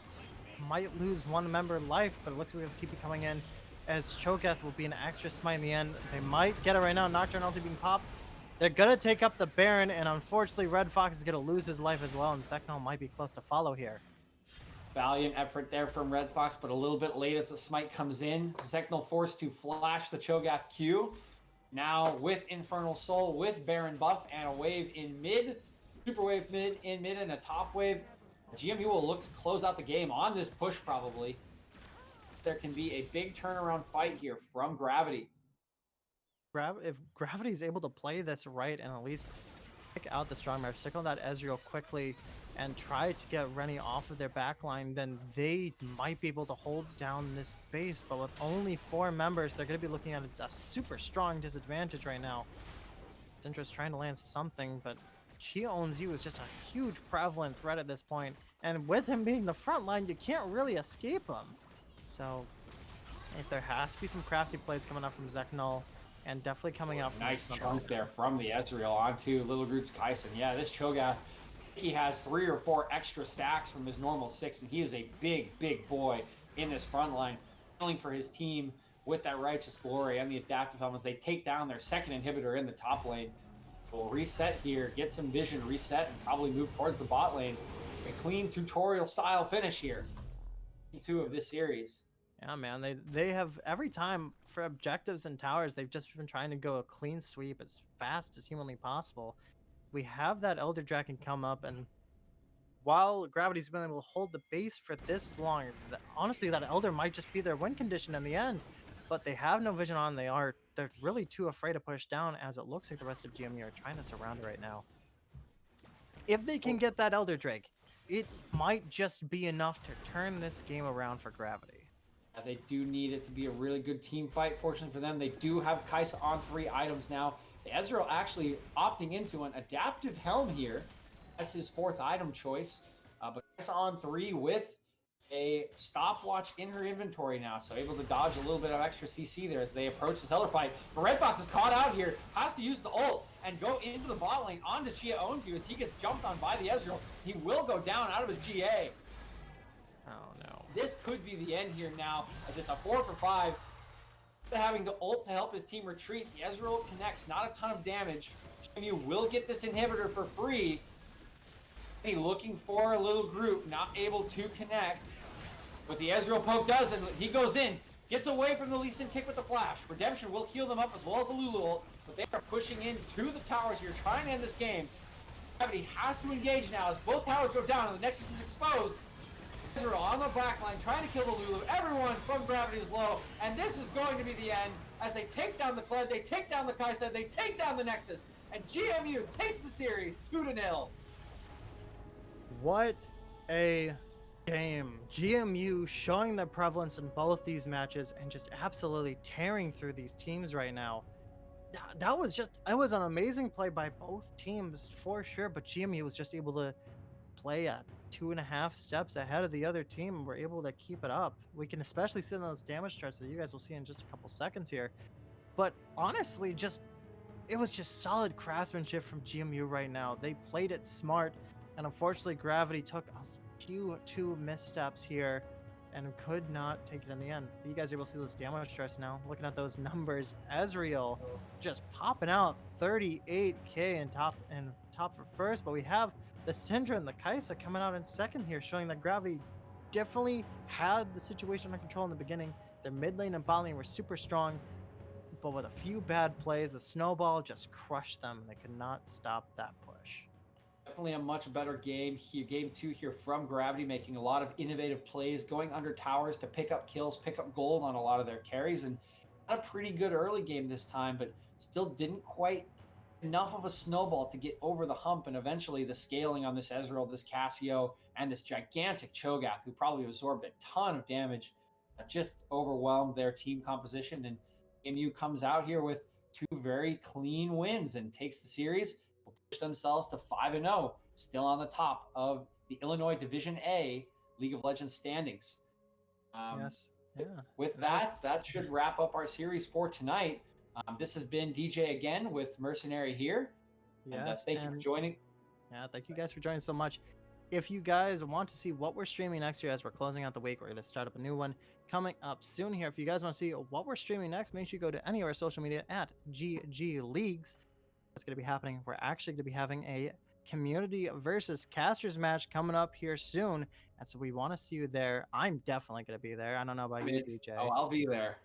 might lose one member life, but it looks like we have TP coming in as Cho'Gath will be an extra smite in the end. They might get it right now. Nocturne ulti being popped. They're going to take up the Baron, and unfortunately, Red Fox is going to lose his life as well, and Zeknal might be close to follow here. Valiant effort there from Red Fox, but a little bit late as the smite comes in. Zeknal forced to flash the Cho'Gath Q. Now with Infernal Soul, with Baron buff, and a wave in mid. Super wave in mid, and a top wave. GMU will look to close out the game on this push probably. There can be a big turnaround fight here from Gravity. If Gravity is able to play this right and at least pick out the strong map, signal that Ezreal quickly and try to get Rennie off of their backline, then they might be able to hold down this base. But with only 4 members, they're going to be looking at a super strong disadvantage right now. Syndra's trying to land something, but Chia owns you is just a huge prevalent threat at this point. And with him being the front line, you can't really escape him. So if there has to be some crafty plays coming up from Zeknal, and definitely coming out from Nice chunk there from the Ezreal onto Little Groot's Kai'Sa. Yeah, this Cho'Gath, he has 3 or 4 extra stacks from his normal 6, and he is a big, big boy in this front line, killing for his team with that Righteous Glory and the Adaptive Helmets. They take down their second inhibitor in the top lane. We'll reset here, get some vision reset, and probably move towards the bot lane. A clean tutorial style finish here. 2 of this series. Yeah, man, they have every time for objectives and towers, they've just been trying to go a clean sweep as fast as humanly possible. We have that Elder Dragon come up, and while Gravity's been able to hold the base for this long, honestly, that Elder might just be their win condition in the end. But they have no vision on. They're really too afraid to push down, as it looks like the rest of GMU are trying to surround it right now. If they can get that Elder Drake, it might just be enough to turn this game around for Gravity. They do need it to be a really good team fight. Fortunately for them, they do have Kai'Sa on 3 items now. The Ezreal actually opting into an Adaptive Helm here as his 4th item choice. But Kai'Sa on 3 with a stopwatch in her inventory now, so able to dodge a little bit of extra CC there as they approach this Elder fight. But Red Fox is caught out here, has to use the ult and go into the bot lane onto Chia Owns You as he gets jumped on by the Ezreal. He will go down out of his GA. Oh no. This could be the end here now, as it's a 4 for 5. Having the ult to help his team retreat. The Ezreal connects, not a ton of damage. You will get this inhibitor for free. He looking for a little group, not able to connect. But the Ezreal poke does, and he goes in, gets away from the Lee Sin kick with the flash. Redemption will heal them up as well as the Lulu ult, but they are pushing in to the towers here, trying to end this game. Gravity has to engage now as both towers go down and the Nexus is exposed. Ezreal on the backline trying to kill the Lulu. Everyone from Gravity is low, and this is going to be the end as they take down the Kled, they take down the Kai'Sa, they take down the Nexus, and GMU takes the series 2-0. What a game. GMU showing their prevalence in both these matches and just absolutely tearing through these teams right now. That was an amazing play by both teams for sure, but GMU was just able to play at 2.5 steps ahead of the other team and were able to keep it up. We can especially see in those damage charts that you guys will see in just a couple seconds here. But honestly, it was just solid craftsmanship from GMU right now. They played it smart, and unfortunately Gravity took a few 2 missteps here and could not take it in the end. You guys are able to see those damage charts now. Looking at those numbers, Ezreal just popping out 38k in top for first, but we have the Syndra and the Kai'Sa coming out in second here, showing that Gravity definitely had the situation under control in the beginning. Their mid lane and bot lane were super strong, but with a few bad plays, the snowball just crushed them. They could not stop that push. Definitely a much better game here. Game 2 here from Gravity, making a lot of innovative plays, going under towers to pick up kills, pick up gold on a lot of their carries, and had a pretty good early game this time, but still didn't quite enough of a snowball to get over the hump, and eventually the scaling on this Ezreal, this Cassio, and this gigantic Cho'Gath, who probably absorbed a ton of damage, just overwhelmed their team composition, and MU comes out here with 2 very clean wins and takes the series, will push themselves to 5-0, still on the top of the Illinois Division A League of Legends standings. Yes. Yeah. With that should wrap up our series for tonight. This has been DJ again with Mercenary here. And Yes. thank you for joining. Yeah, thank you guys for joining so much. If you guys want to see what we're streaming next year as we're closing out the week, we're going to start up a new one coming up soon here. If you guys want to see what we're streaming next, make sure you go to any of our social media at GGLeagues. What's going to be happening? We're actually going to be having a community versus casters match coming up here soon. And so we want to see you there. I'm definitely going to be there. I don't know about you, DJ. Oh, I'll be there.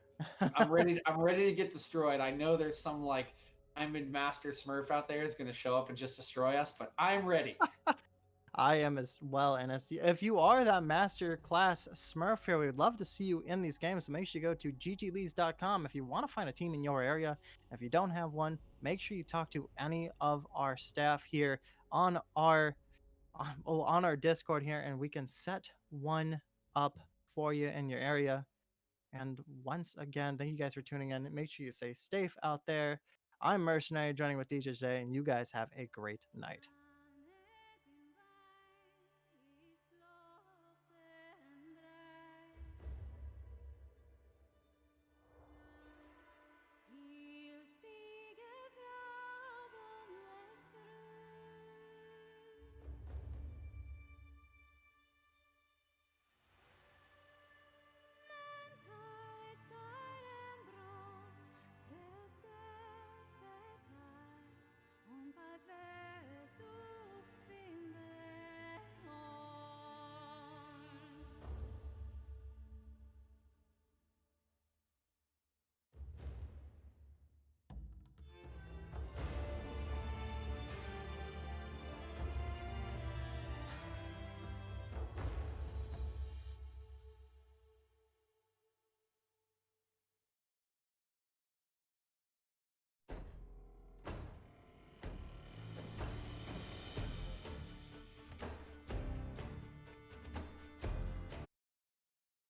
I'm ready. I'm ready to get destroyed. I know there's some like Diamond Master Smurf out there is going to show up and just destroy us, but I'm ready. I am as well. And if you are that master class Smurf here, we'd love to see you in these games. So make sure you go to ggleagues.com if you want to find a team in your area. If you don't have one, make sure you talk to any of our staff here on our Discord here, and we can set one up for you in your area. And once again, thank you guys for tuning in. Make sure you stay safe out there. I'm Mercenary, joining with DJ today, and you guys have a great night.